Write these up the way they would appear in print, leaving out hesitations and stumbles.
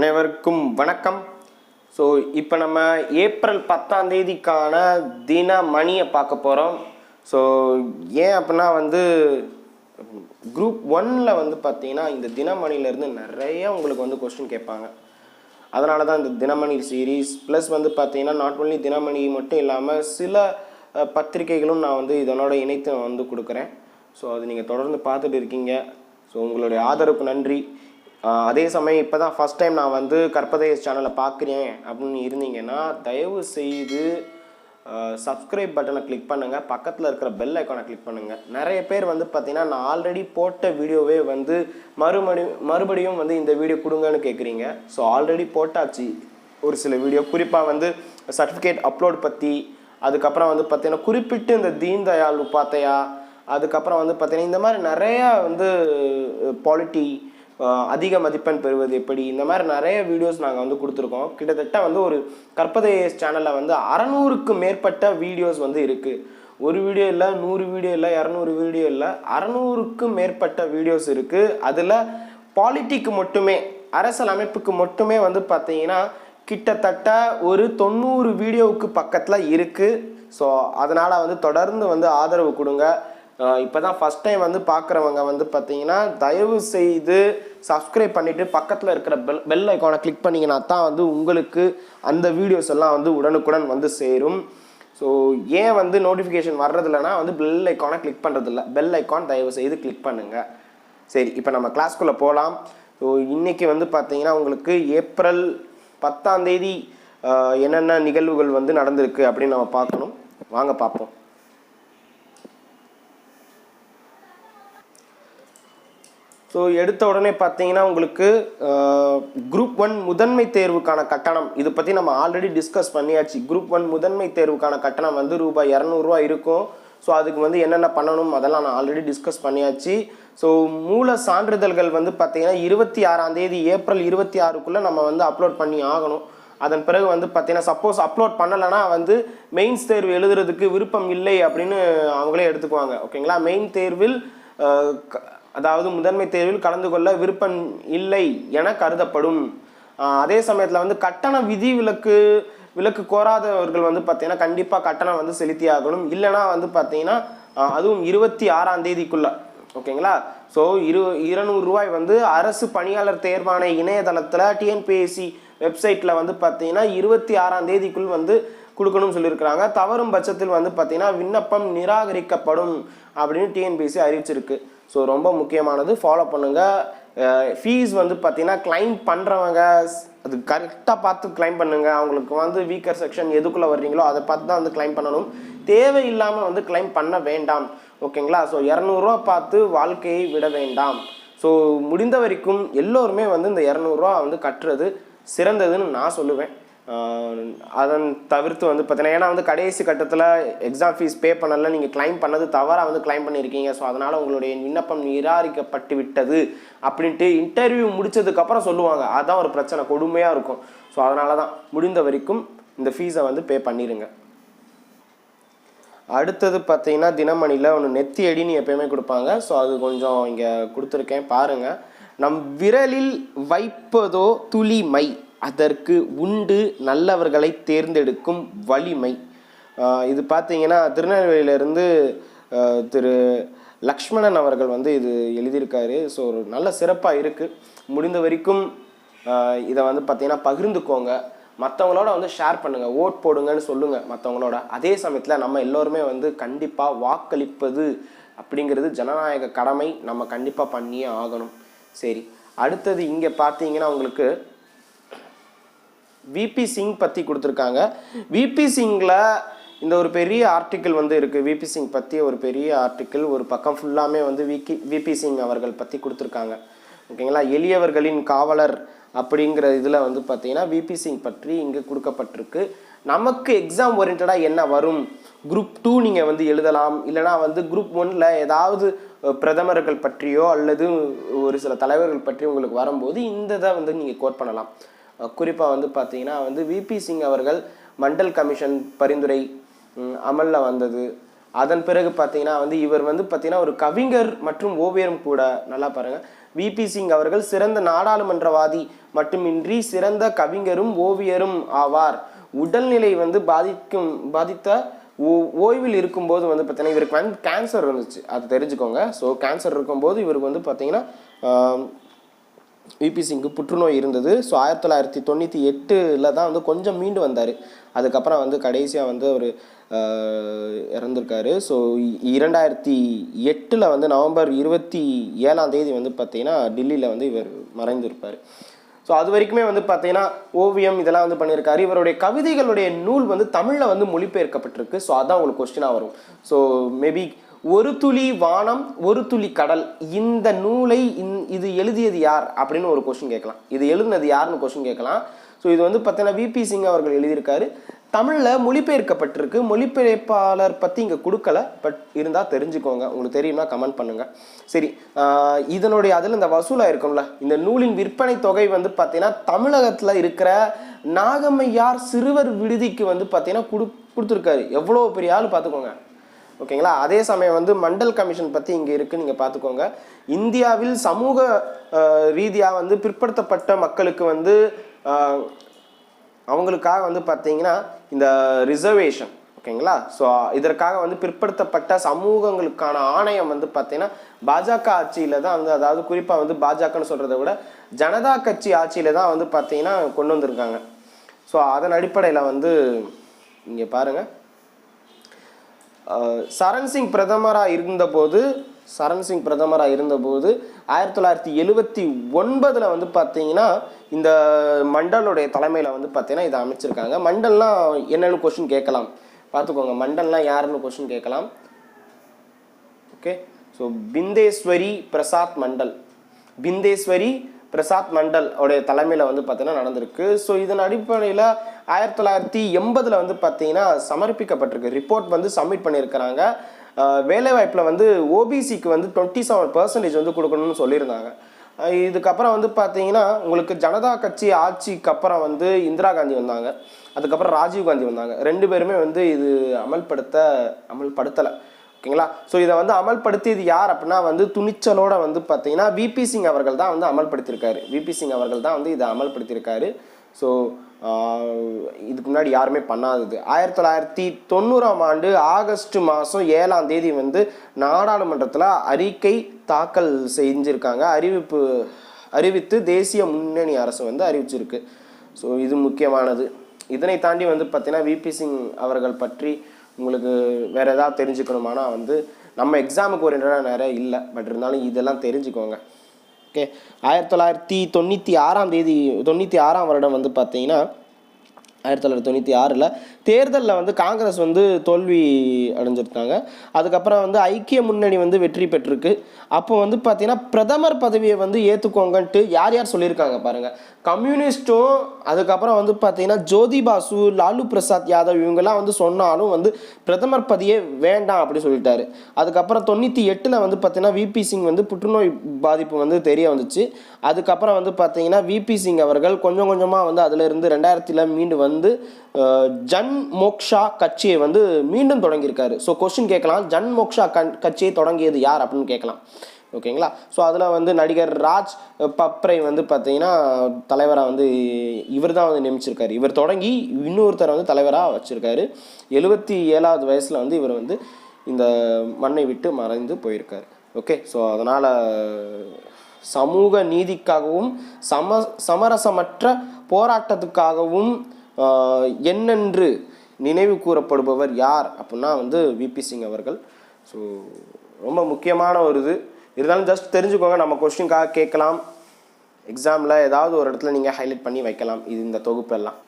அனைவருக்கும் வணக்கம். ஸோ இப்போ நம்ம ஏப்ரல் 10ஆம் தேதிக்கான தினமணியை பார்க்க போகிறோம். ஸோ ஏன் அப்படின்னா குரூப் 1ல் பார்த்தீங்கன்னா இந்த தினமணிலேருந்து நிறைய உங்களுக்கு கொஸ்டின் கேட்பாங்க. அதனால தான் இந்த தினமணி சீரீஸ் ப்ளஸ் பார்த்தீங்கன்னா நாட் ஒன்லி தினமணி மட்டும் இல்லாமல் சில பத்திரிகைகளும் நான் இதனோட இணைத்து கொடுக்குறேன். ஸோ அது நீங்கள் தொடர்ந்து பார்த்துட்டு இருக்கீங்க. ஸோ உங்களுடைய ஆதரவுக்கு நன்றி. அதே சமயம் இப்போ தான் ஃபஸ்ட் டைம் நான் கற்பதேஸ் சேனலை பார்க்குறேன் அப்படின்னு இருந்தீங்கன்னா தயவு செய்து சப்ஸ்கிரைப் பட்டனை கிளிக் பண்ணுங்கள், பக்கத்தில் இருக்கிற பெல் ஐக்கானை கிளிக் பண்ணுங்கள். நிறைய பேர் பார்த்தீங்கன்னா நான் ஆல்ரெடி போட்ட வீடியோவே மறுபடியும் இந்த வீடியோ கொடுங்கன்னு கேட்குறீங்க. ஸோ ஆல்ரெடி போட்டாச்சு ஒரு சில வீடியோ, குறிப்பாக சர்டிஃபிகேட் அப்லோட் பற்றி, அதுக்கப்புறம் பார்த்தீங்கன்னா குறிப்பிட்டு இந்த தீன் தயாள் உபாத்யா, அதுக்கப்புறம் பார்த்தீங்கன்னா இந்த மாதிரி நிறையா பாலிட்டி, அதிக மதிப்பெண் பெறுவது எப்படி, இந்த மாதிரி நிறைய வீடியோஸ் நாங்கள் கொடுத்துருக்கோம். கிட்டத்தட்ட ஒரு கற்பதேஸ் சேனலில் 600க்கு மேற்பட்ட வீடியோஸ் இருக்குது. ஒரு வீடியோ இல்லை, 100 வீடியோ இல்லை, 200 வீடியோ இல்லை, 600க்கும் மேற்பட்ட வீடியோஸ் இருக்குது. அதில் பாலிட்டிக்கு மட்டுமே, அரசியல் அமைப்புக்கு மட்டுமே பார்த்தீங்கன்னா கிட்டத்தட்ட ஒரு 90 வீடியோவுக்கு பக்கத்தில் இருக்குது. ஸோ அதனால் தொடர்ந்து ஆதரவு கொடுங்க. இப்போ தான் ஃபஸ்ட் டைம் பார்க்குறவங்க பார்த்தீங்கன்னா தயவு செய்து சப்ஸ்கிரைப் பண்ணிவிட்டு பக்கத்தில் இருக்கிற பெல் ஐக்கானை கிளிக் பண்ணிங்கன்னா தான் உங்களுக்கு அந்த வீடியோஸ் எல்லாம் உடனுக்குடன் சேரும். ஸோ ஏன் நோட்டிஃபிகேஷன் வர்றதில்லைன்னா பெல் ஐக்கானை கிளிக் பண்ணுறதில்ல, பெல் ஐக்கான் தயவு செய்து கிளிக் பண்ணுங்கள். சரி, இப்போ நம்ம கிளாஸ்க்குள்ளே போகலாம். ஸோ இன்றைக்கி பார்த்தீங்கன்னா உங்களுக்கு ஏப்ரல் 10ஆம் தேதி என்னென்ன நிகழ்வுகள் நடந்திருக்கு அப்படின்னு நம்ம பார்க்கணும். வாங்க பார்ப்போம். ஸோ எடுத்த உடனே பார்த்தீங்கன்னா உங்களுக்கு குரூப் 1 முதன்மை தேர்வுக்கான கட்டணம், இதை பற்றி நம்ம ஆல்ரெடி டிஸ்கஸ் பண்ணியாச்சு. குரூப் 1 முதன்மை தேர்வுக்கான கட்டணம் ரூபாய் 200 இருக்கும். ஸோ அதுக்கு என்னென்ன பண்ணணும் அதெல்லாம் நான் ஆல்ரெடி டிஸ்கஸ் பண்ணியாச்சு. ஸோ மூல சான்றிதழ்கள் பார்த்தீங்கன்னா 26ஆம் தேதி ஏப்ரல் 26க்குள்ளே நம்ம அப்லோட் பண்ணி ஆகணும். அதன் பிறகு பார்த்தீங்கன்னா சப்போஸ் அப்லோட் பண்ணலைன்னா மெயின்ஸ் தேர்வு எழுதுறதுக்கு விருப்பம் இல்லை அப்படின்னு அவங்களே எடுத்துக்குவாங்க. ஓகேங்களா? மெயின் தேர்வில் அதாவது முதன்மை தேர்வில் கலந்து கொள்ள விருப்பம் இல்லை என கருதப்படும். அதே சமயத்தில் கட்டண விதி விலக்கு கோராதவர்கள் பார்த்தீங்கன்னா கண்டிப்பாக கட்டணம் செலுத்தி ஆகணும். இல்லைனா பார்த்தீங்கன்னா அதுவும் 26ஆம் தேதிக்குள்ள. ஓகேங்களா? ஸோ 200 ரூபாய் அரசு பணியாளர் தேர்வான இணையதளத்தில் டிஎன்பிஎஸ்சி வெப்சைட்டில் பார்த்தீங்கன்னா 26ஆம் தேதிக்குள் கொடுக்கணும்னு சொல்லியிருக்கிறாங்க. தவறும் பட்சத்தில் பார்த்தீங்கன்னா விண்ணப்பம் நிராகரிக்கப்படும் அப்படின்னு டிஎன்பிஎஸ்சி அறிவிச்சிருக்கு. ஸோ ரொம்ப முக்கியமானது, ஃபாலோ பண்ணுங்கள். ஃபீஸ் பார்த்தீங்கன்னா கிளைம் பண்ணுறவங்க அது கரெக்டாக பார்த்து கிளைம் பண்ணுங்கள். அவங்களுக்கு வீக்கர் செக்ஷன் எதுக்குள்ளே வர்றீங்களோ அதை பார்த்து தான் கிளைம் பண்ணணும். தேவையில்லாமல் கிளைம் பண்ண வேண்டாம். ஓகேங்களா? ஸோ 200 ரூபா பார்த்து வாழ்க்கையை விட வேண்டாம். ஸோ முடிந்த வரைக்கும் எல்லோருமே இந்த 200 ரூபா கட்டுறது சிறந்ததுன்னு நான் சொல்லுவேன். அதன் தவிர்த்து பார்த்தீங்கன்னா ஏன்னா கடைசி கட்டத்தில் எக்ஸாம் ஃபீஸ் பே பண்ணல, நீங்கள் கிளைம் பண்ணது தவறாக கிளைம் பண்ணியிருக்கீங்க. ஸோ அதனால் உங்களுடைய விண்ணப்பம் நிராகரிக்கப்பட்டு விட்டது அப்படின்ட்டு இன்டர்வியூ முடித்ததுக்கப்புறம் சொல்லுவாங்க. அதுதான் ஒரு பிரச்சனை, கொடுமையாக இருக்கும். ஸோ அதனால தான் முடிந்த வரைக்கும் இந்த ஃபீஸை பே பண்ணிடுங்க. அடுத்தது பார்த்தீங்கன்னா தினமணியில் ஒன்று நெத்தி அடின்னு எப்பயுமே கொடுப்பாங்க. ஸோ அது கொஞ்சம் இங்கே கொடுத்துருக்கேன் பாருங்கள். நம் விரலில் வைப்பதோ துளி மை, அதற்கு உண்டு நல்லவர்களை தேர்ந்தெடுக்கும் வலிமை. இது பார்த்தீங்கன்னா திருநெல்வேலியிலேருந்து திரு லக்ஷ்மணன் அவர்கள் இது எழுதியிருக்காரு. ஸோ ஒரு நல்ல சிறப்பாக இருக்குது. முடிந்த வரைக்கும் இதை பார்த்தீங்கன்னா பகிர்ந்துக்கோங்க, மற்றவங்களோட ஷேர் பண்ணுங்கள், ஓட் போடுங்கன்னு சொல்லுங்கள் மற்றவங்களோட. அதே சமயத்தில் நம்ம எல்லோருமே கண்டிப்பாக வாக்களிப்பது அப்படிங்கிறது ஜனநாயக கடமை, நம்ம கண்டிப்பாக பண்ணியே ஆகணும். சரி, அடுத்தது இங்கே பார்த்தீங்கன்னா உங்களுக்கு விபி சிங் பற்றி கொடுத்துருக்காங்க. விபி சிங்கில் இந்த ஒரு பெரிய ஆர்டிக்கிள் இருக்குது. விபி சிங் பற்றி ஒரு பெரிய ஆர்டிக்கிள், ஒரு பக்கம் ஃபுல்லாமே விபி சிங் அவர்கள் பற்றி கொடுத்துருக்காங்க. ஓகேங்களா? எளியவர்களின் காவலர் அப்படிங்கிற இதில் பார்த்தீங்கன்னா விபி சிங் பற்றி இங்கே கொடுக்கப்பட்டிருக்கு. நமக்கு எக்ஸாம் ஓரியன்டாக என்ன வரும், குரூப் 2 நீங்கள் எழுதலாம். இல்லைனா குரூப் 1ல் ஏதாவது பிரதமர்கள் பற்றியோ அல்லது ஒரு சில தலைவர்கள் பற்றி உங்களுக்கு வரும்போது இந்த இதை நீங்கள் கோட் பண்ணலாம். குறிப்பாக பார்த்தீங்கன்னா விபி சிங் அவர்கள் மண்டல் கமிஷன் பரிந்துரை அமலில் வந்தது. அதன் பிறகு பார்த்தீங்கன்னா இவர் பார்த்தீங்கன்னா ஒரு கவிஞர் மற்றும் ஓவியரும் கூட. நல்லா பாருங்கள், விபி சிங் அவர்கள் சிறந்த நாடாளுமன்றவாதி மட்டுமின்றி சிறந்த கவிஞரும் ஓவியரும் ஆவார். உடல்நிலை வந்து பாதித்த ஓய்வில் இருக்கும்போது வந்து பார்த்தீங்கன்னா இவருக்கு வந்து கேன்சர் இருந்துச்சு, அது தெரிஞ்சுக்கோங்க. ஸோ கேன்சர் இருக்கும்போது இவருக்கு வந்து பார்த்தீங்கன்னா விபி சிங்கு புற்றுநோய் இருந்தது. ஸோ 1998 தான் வந்து கொஞ்சம் மீண்டு வந்தார். அதுக்கப்புறம் வந்து கடைசியாக வந்து அவர் இறந்துருக்காரு. ஸோ 2008 வந்து நவம்பர் 27 வந்து பார்த்தீங்கன்னா டெல்லியில் வந்து இவர் மறைந்திருப்பார். ஸோ அது வரைக்குமே வந்து பார்த்தீங்கன்னா ஓவியம் இதெல்லாம் வந்து பண்ணியிருக்காரு. இவருடைய கவிதைகளுடைய நூல் வந்து தமிழில் வந்து மொழிபெயர்க்கப்பட்டிருக்கு. ஸோ அதான் உங்களுக்கு கொஸ்டினாக வரும். ஸோ மேபி ஒரு துளி வானம் ஒரு துளி கடல், இந்த நூலை இது எழுதியது யார் அப்படின்னு ஒரு கொஸ்டின் கேட்கலாம். இது எழுதினது யாருன்னு கொஸ்டின் கேட்கலாம். ஸோ இது வந்து பார்த்தீங்கன்னா விபி சிங் அவர்கள் எழுதியிருக்காரு. தமிழில் மொழிபெயர்க்கப்பட்டிருக்கு. மொழிபெயர்ப்பாளர் பற்றி இங்கே கொடுக்கல, பட் இருந்தால் தெரிஞ்சுக்கோங்க. உங்களுக்கு தெரியும்னா கமெண்ட் பண்ணுங்கள். சரி, இதனுடைய அதில் இந்த வசூலாக இருக்கும்ல, இந்த நூலின் விற்பனை தொகை வந்து பார்த்தீங்கன்னா தமிழகத்தில் இருக்கிற நாகம்மையார் சிறுவர் விடுதிக்கு வந்து பார்த்தீங்கன்னா கொடுத்துருக்காரு. எவ்வளோ பெரிய ஆள் பார்த்துக்கோங்க. ஓகேங்களா. அதே சமயம் வந்து மண்டல் கமிஷன் பற்றி இங்கே இருக்குது, நீங்கள் பார்த்துக்கோங்க. இந்தியாவில் சமூக ரீதியாக வந்து பிற்படுத்தப்பட்ட மக்களுக்கு வந்து அவங்களுக்காக வந்து பார்த்தீங்கன்னா இந்த ரிசர்வேஷன், ஓகேங்களா. ஸோ இதற்காக வந்து பிற்படுத்தப்பட்ட சமூகங்களுக்கான ஆணையம் வந்து பார்த்தீங்கன்னா பாஜக ஆட்சியில் தான் வந்து, அதாவது குறிப்பாக வந்து பாஜகன்னு சொல்கிறத விட ஜனதா கட்சி ஆட்சியில் தான் வந்து பார்த்தீங்கன்னா கொண்டு வந்திருக்காங்க. ஸோ அதன் அடிப்படையில் வந்து இங்கே பாருங்கள், சரண் சிங் பிரதமராக இருந்தபோது 1979 வந்து பார்த்தீங்கன்னா இந்த மண்டலுடைய தலைமையில் வந்து பார்த்தீங்கன்னா இதை அமைச்சிருக்காங்க. மண்டல்னால் என்னென்னு கொஸ்டின் கேட்கலாம், பார்த்துக்கோங்க. மண்டல்னால் யாருன்னு கொஸ்டின் கேட்கலாம். ஓகே, ஸோ பிந்தேஸ்வரி பிரசாத் மண்டல் உடைய தலைமையில் வந்து பார்த்தீங்கன்னா நடந்திருக்கு. ஸோ இதன் அடிப்படையில் 1980 வந்து பார்த்தீங்கன்னா சமர்ப்பிக்கப்பட்டிருக்கு. ரிப்போர்ட் வந்து சப்மிட் பண்ணியிருக்கிறாங்க. வேலைவாய்ப்பில் வந்து ஓபிசிக்கு வந்து 27% வந்து கொடுக்கணும்னு சொல்லியிருந்தாங்க. இதுக்கப்புறம் வந்து பார்த்தீங்கன்னா உங்களுக்கு ஜனதா கட்சி ஆட்சிக்கு அப்புறம் வந்து இந்திரா காந்தி வந்தாங்க, அதுக்கப்புறம் ராஜீவ் காந்தி வந்தாங்க. 2 பேருமே வந்து இது அமல்படுத்தலை. ஓகேங்களா. ஸோ இதை வந்து அமல்படுத்தியது யார் அப்படின்னா வந்து துணிச்சலோட வந்து பார்த்தீங்கன்னா விபி சிங் அவர்கள் தான் வந்து இதை அமல்படுத்தியிருக்காரு. ஸோ இதுக்கு முன்னாடி யாருமே பண்ணாதது. 1990 ஆகஸ்ட் மாதம் 7 வந்து நாடாளுமன்றத்தில் அறிக்கை தாக்கல் செஞ்சுருக்காங்க. அறிவித்து தேசிய முன்னணி அரசு வந்து அறிவிச்சிருக்கு. ஸோ இது முக்கியமானது. இதனை தாண்டி வந்து பார்த்தீங்கன்னா விபி சிங் அவர்கள் பற்றி உங்களுக்கு வேறு ஏதாவது தெரிஞ்சுக்கணுமானா வந்து நம்ம எக்ஸாமுக்கு ஓரியன்டாக நிறைய இல்லை, பட் இருந்தாலும் இதெல்லாம் தெரிஞ்சுக்கோங்க. ஓகே, 1996 வருடம் வந்து பார்த்தீங்கன்னா 1996 தேர்தலில் வந்து காங்கிரஸ் வந்து தோல்வி அடைஞ்சிருக்காங்க. அதுக்கப்புறம் வந்து ஐக்கிய முன்னணி வந்து வெற்றி பெற்றிருக்கு. அப்போ வந்து பார்த்தீங்கன்னா பிரதமர் பதவியை வந்து ஏற்றுக்கோங்கன்ட்டு யார் சொல்லியிருக்காங்க பாருங்கள். கம்யூனிஸ்ட்டும் அதுக்கப்புறம் வந்து பார்த்தீங்கன்னா ஜோதி பாசு, லாலு பிரசாத் யாதவ் இவங்கெல்லாம் வந்து சொன்னாலும் வந்து பிரதமர் பதவியே வேண்டாம் அப்படி சொல்லிட்டாரு. அதுக்கப்புறம் 98 வந்து பார்த்தீங்கன்னா விபி சிங் வந்து புற்றுநோய் பாதிப்பு வந்து தெரிய வந்துச்சு. அதுக்கப்புறம் வந்து பார்த்தீங்கன்னா விபி சிங் அவர்கள் கொஞ்சம் கொஞ்சமாக வந்து அதிலிருந்து 2000 மீண்டு வந்து ஜன் மோக்ஷா கட்சியை வந்து மீண்டும் தொடங்கியிருக்காரு. ஸோ கொஸ்டின் கேட்கலாம், ஜன் மோக்ஷா கட்சியை தொடங்கியது யார் அப்படின்னு கேட்கலாம். ஓகேங்களா. ஸோ அதில் வந்து நடிகர் ராஜ் பப்ரை வந்து பார்த்தீங்கன்னா தலைவராக வந்து இவர் தான் வந்து நியமிச்சிருக்காரு. இவர் தொடங்கி இன்னொருத்தரை வந்து தலைவராக வச்சுருக்காரு. 77வது வயசில் வந்து இவர் வந்து இந்த மண்ணை விட்டு மறைந்து போயிருக்காரு. ஓகே, ஸோ அதனால் சமூக நீதிக்காகவும் சமரசமற்ற போராட்டத்துக்காகவும் என்னென்று நினைவு கூறப்படுபவர் யார் அப்படின்னா வந்து விபி சிங் அவர்கள். ஸோ ரொம்ப முக்கியமான ஒரு இது இருந்தாலும் ஜஸ்ட் தெரிஞ்சுக்கோங்க. நம்ம கொஸ்டின்காக கேட்கலாம், எக்ஸாமில் ஏதாவது ஒரு இடத்துல நீங்கள் ஹைலைட் பண்ணி வைக்கலாம். இது இந்த தொகுப்பெல்லாம்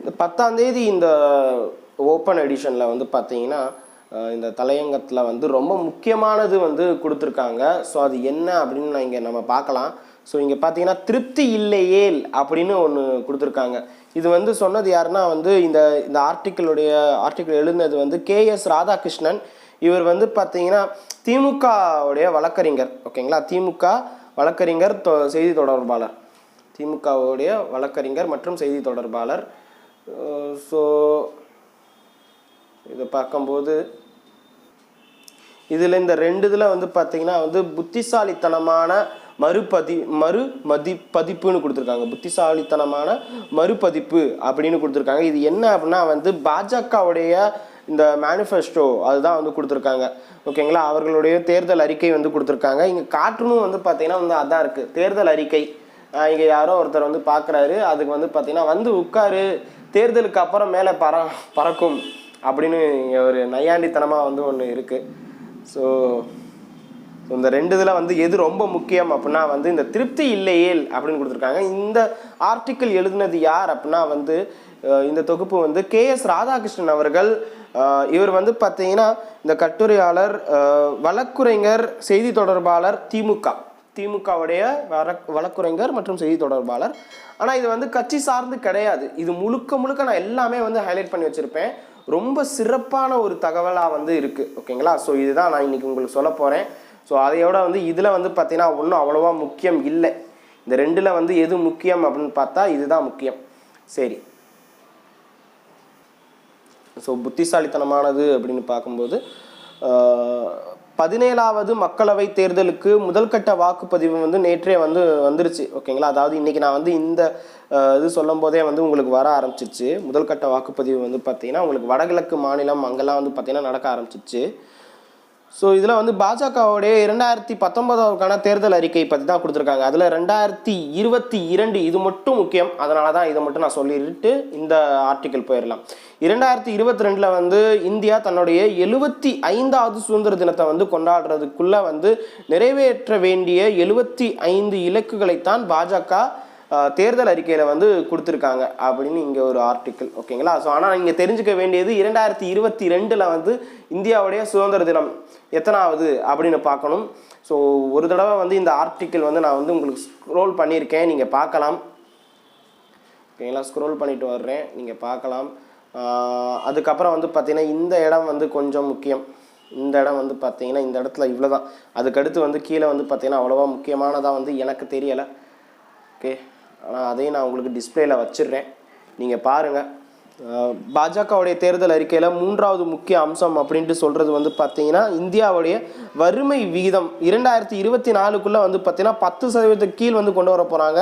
இந்த 10ஆம் தேதி இந்த ஓப்பன் எடிஷனில் வந்து பார்த்தீங்கன்னா இந்த தலையங்கத்தில் வந்து ரொம்ப முக்கியமானது வந்து கொடுத்துருக்காங்க. ஸோ அது என்ன அப்படின்னு நான் இங்கே நம்ம பார்க்கலாம். ஸோ இங்கே பார்த்தீங்கன்னா திருப்தி இல்லையேல் அப்படின்னு ஒன்று கொடுத்துருக்காங்க. இது வந்து சொன்னது யாருன்னா வந்து இந்த ஆர்டிக்கிள் எழுதினது வந்து KS ராதாகிருஷ்ணன். இவர் வந்து பார்த்தீங்கன்னா திமுகவுடைய வழக்கறிஞர். ஓகேங்களா, திமுக வழக்கறிஞர், செய்தி தொடர்பாளர், திமுகவுடைய வழக்கறிஞர் மற்றும் செய்தி தொடர்பாளர். ஸோ இதை பார்க்கும்போது இதில் இந்த 2 இதில் வந்து பார்த்தீங்கன்னா வந்து புத்திசாலித்தனமான மறுபதிப்புன்னு கொடுத்துருக்காங்க. புத்திசாலித்தனமான மறுபதிப்பு அப்படின்னு கொடுத்துருக்காங்க. இது என்ன அப்படின்னா வந்து பாஜகவுடைய இந்த மேனிஃபெஸ்டோ அதுதான் வந்து கொடுத்துருக்காங்க. ஓகேங்களா, அவர்களுடைய தேர்தல் அறிக்கை வந்து கொடுத்துருக்காங்க. இங்கே கார்ட்டூனும் வந்து பார்த்தீங்கன்னா வந்து அதான் இருக்குது, தேர்தல் அறிக்கை. இங்கே யாரோ ஒருத்தர் வந்து பார்க்குறாரு, அதுக்கு வந்து பார்த்தீங்கன்னா வந்து உட்காரு, தேர்தலுக்கு அப்புறம் மேலே பறக்கும் அப்படின்னு ஒரு நையாண்டித்தனமாக வந்து ஒன்று இருக்குது. ஸோ இந்த ரெண்டு இதில் வந்து எது ரொம்ப முக்கியம் அப்படின்னா வந்து இந்த திருப்தி இல்லையேல் அப்படின்னு கொடுத்துருக்காங்க. இந்த ஆர்டிக்கிள் எழுதினது யார் அப்படின்னா வந்து இந்த தொகுப்பு வந்து KS ராதாகிருஷ்ணன் அவர்கள். இவர் வந்து பார்த்தீங்கன்னா இந்த கட்டுரையாளர், வழக்குரைஞர், செய்தி தொடர்பாளர், திமுகவுடைய வழக்குரைஞர் மற்றும் செய்தி தொடர்பாளர். ஆனால் இது வந்து கட்சி சார்ந்து கிடையாது. இது முழுக்க நான் எல்லாமே வந்து ஹைலைட் பண்ணி வச்சுருப்பேன். ரொம்ப சிறப்பான ஒரு தகவலாக வந்து இருக்குது. ஓகேங்களா, ஸோ இதுதான் நான் இன்றைக்கி உங்களுக்கு சொல்ல போகிறேன். ஸோ அதையோட வந்து இதில் வந்து பார்த்தீங்கன்னா ஒன்றும் அவ்வளோவா முக்கியம் இல்லை. இந்த ரெண்டில் வந்து எது முக்கியம் அப்படின்னு பார்த்தா இதுதான் முக்கியம். சரி, ஸோ புத்திசாலித்தனமானது அப்படின்னு பார்க்கும்போது 17வது மக்களவை தேர்தலுக்கு முதல்கட்ட வாக்குப்பதிவு வந்து நேற்றே வந்துருச்சு. ஓகேங்களா, அதாவது இன்றைக்கி நான் வந்து இந்த இது சொல்லும் போதே வந்து உங்களுக்கு வர ஆரம்பிச்சிருச்சு. முதல்கட்ட வாக்குப்பதிவு வந்து பார்த்தீங்கன்னா உங்களுக்கு வடகிழக்கு மாநிலம் அங்கெல்லாம் வந்து பார்த்தீங்கன்னா நடக்க ஆரம்பிச்சிருச்சு. ஸோ இதில் வந்து பாஜகவுடைய 2019க்கான தேர்தல் அறிக்கை பற்றி தான் கொடுத்துருக்காங்க. அதில் 2022 இது மட்டும் முக்கியம், அதனால தான் இதை மட்டும் நான் சொல்லிட்டு இந்த ஆர்டிக்கல் போயிடலாம். 2022 வந்து இந்தியா தன்னுடைய 75வது சுதந்திர தினத்தை வந்து கொண்டாடுறதுக்குள்ளே வந்து நிறைவேற்ற வேண்டிய 75 இலக்குகளைத்தான் பாஜக தேர்தல் அறிக்கையில் வந்து கொடுத்துருக்காங்க அப்படின்னு இங்கே ஒரு ஆர்டிக்கிள். ஓகேங்களா, ஸோ ஆனால் இங்கே தெரிஞ்சுக்க வேண்டியது 2022 வந்து இந்தியாவுடைய சுதந்திர தினம் எத்தனாவது அப்படின்னு பார்க்கணும். ஸோ ஒரு தடவை வந்து இந்த ஆர்டிக்கிள் வந்து நான் வந்து உங்களுக்கு ஸ்க்ரோல் பண்ணியிருக்கேன், நீங்கள் பார்க்கலாம். ஓகேங்களா, ஸ்க்ரோல் பண்ணிட்டு வர்றேன், நீங்கள் பார்க்கலாம். அதுக்கப்புறம் வந்து பார்த்தீங்கன்னா இந்த இடம் வந்து கொஞ்சம் முக்கியம். இந்த இடம் வந்து பார்த்தீங்கன்னா இந்த இடத்துல இவ்வளோ தான். அதுக்கடுத்து வந்து கீழே வந்து பார்த்தீங்கன்னா அவ்வளோவா முக்கியமானதாக வந்து எனக்கு தெரியலை. ஓகே, ஆனால் அதையும் நான் உங்களுக்கு டிஸ்பிளேயில் வச்சிடுறேன், நீங்கள் பாருங்கள். பாஜகவுடைய தேர்தல் அறிக்கையில் 3வது முக்கிய அம்சம் அப்படின்ட்டு சொல்கிறது வந்து பார்த்தீங்கன்னா இந்தியாவுடைய வறுமை விகிதம் 2024க்குள்ளே வந்து பார்த்தீங்கன்னா 10% கீழ் வந்து கொண்டு வர போகிறாங்க.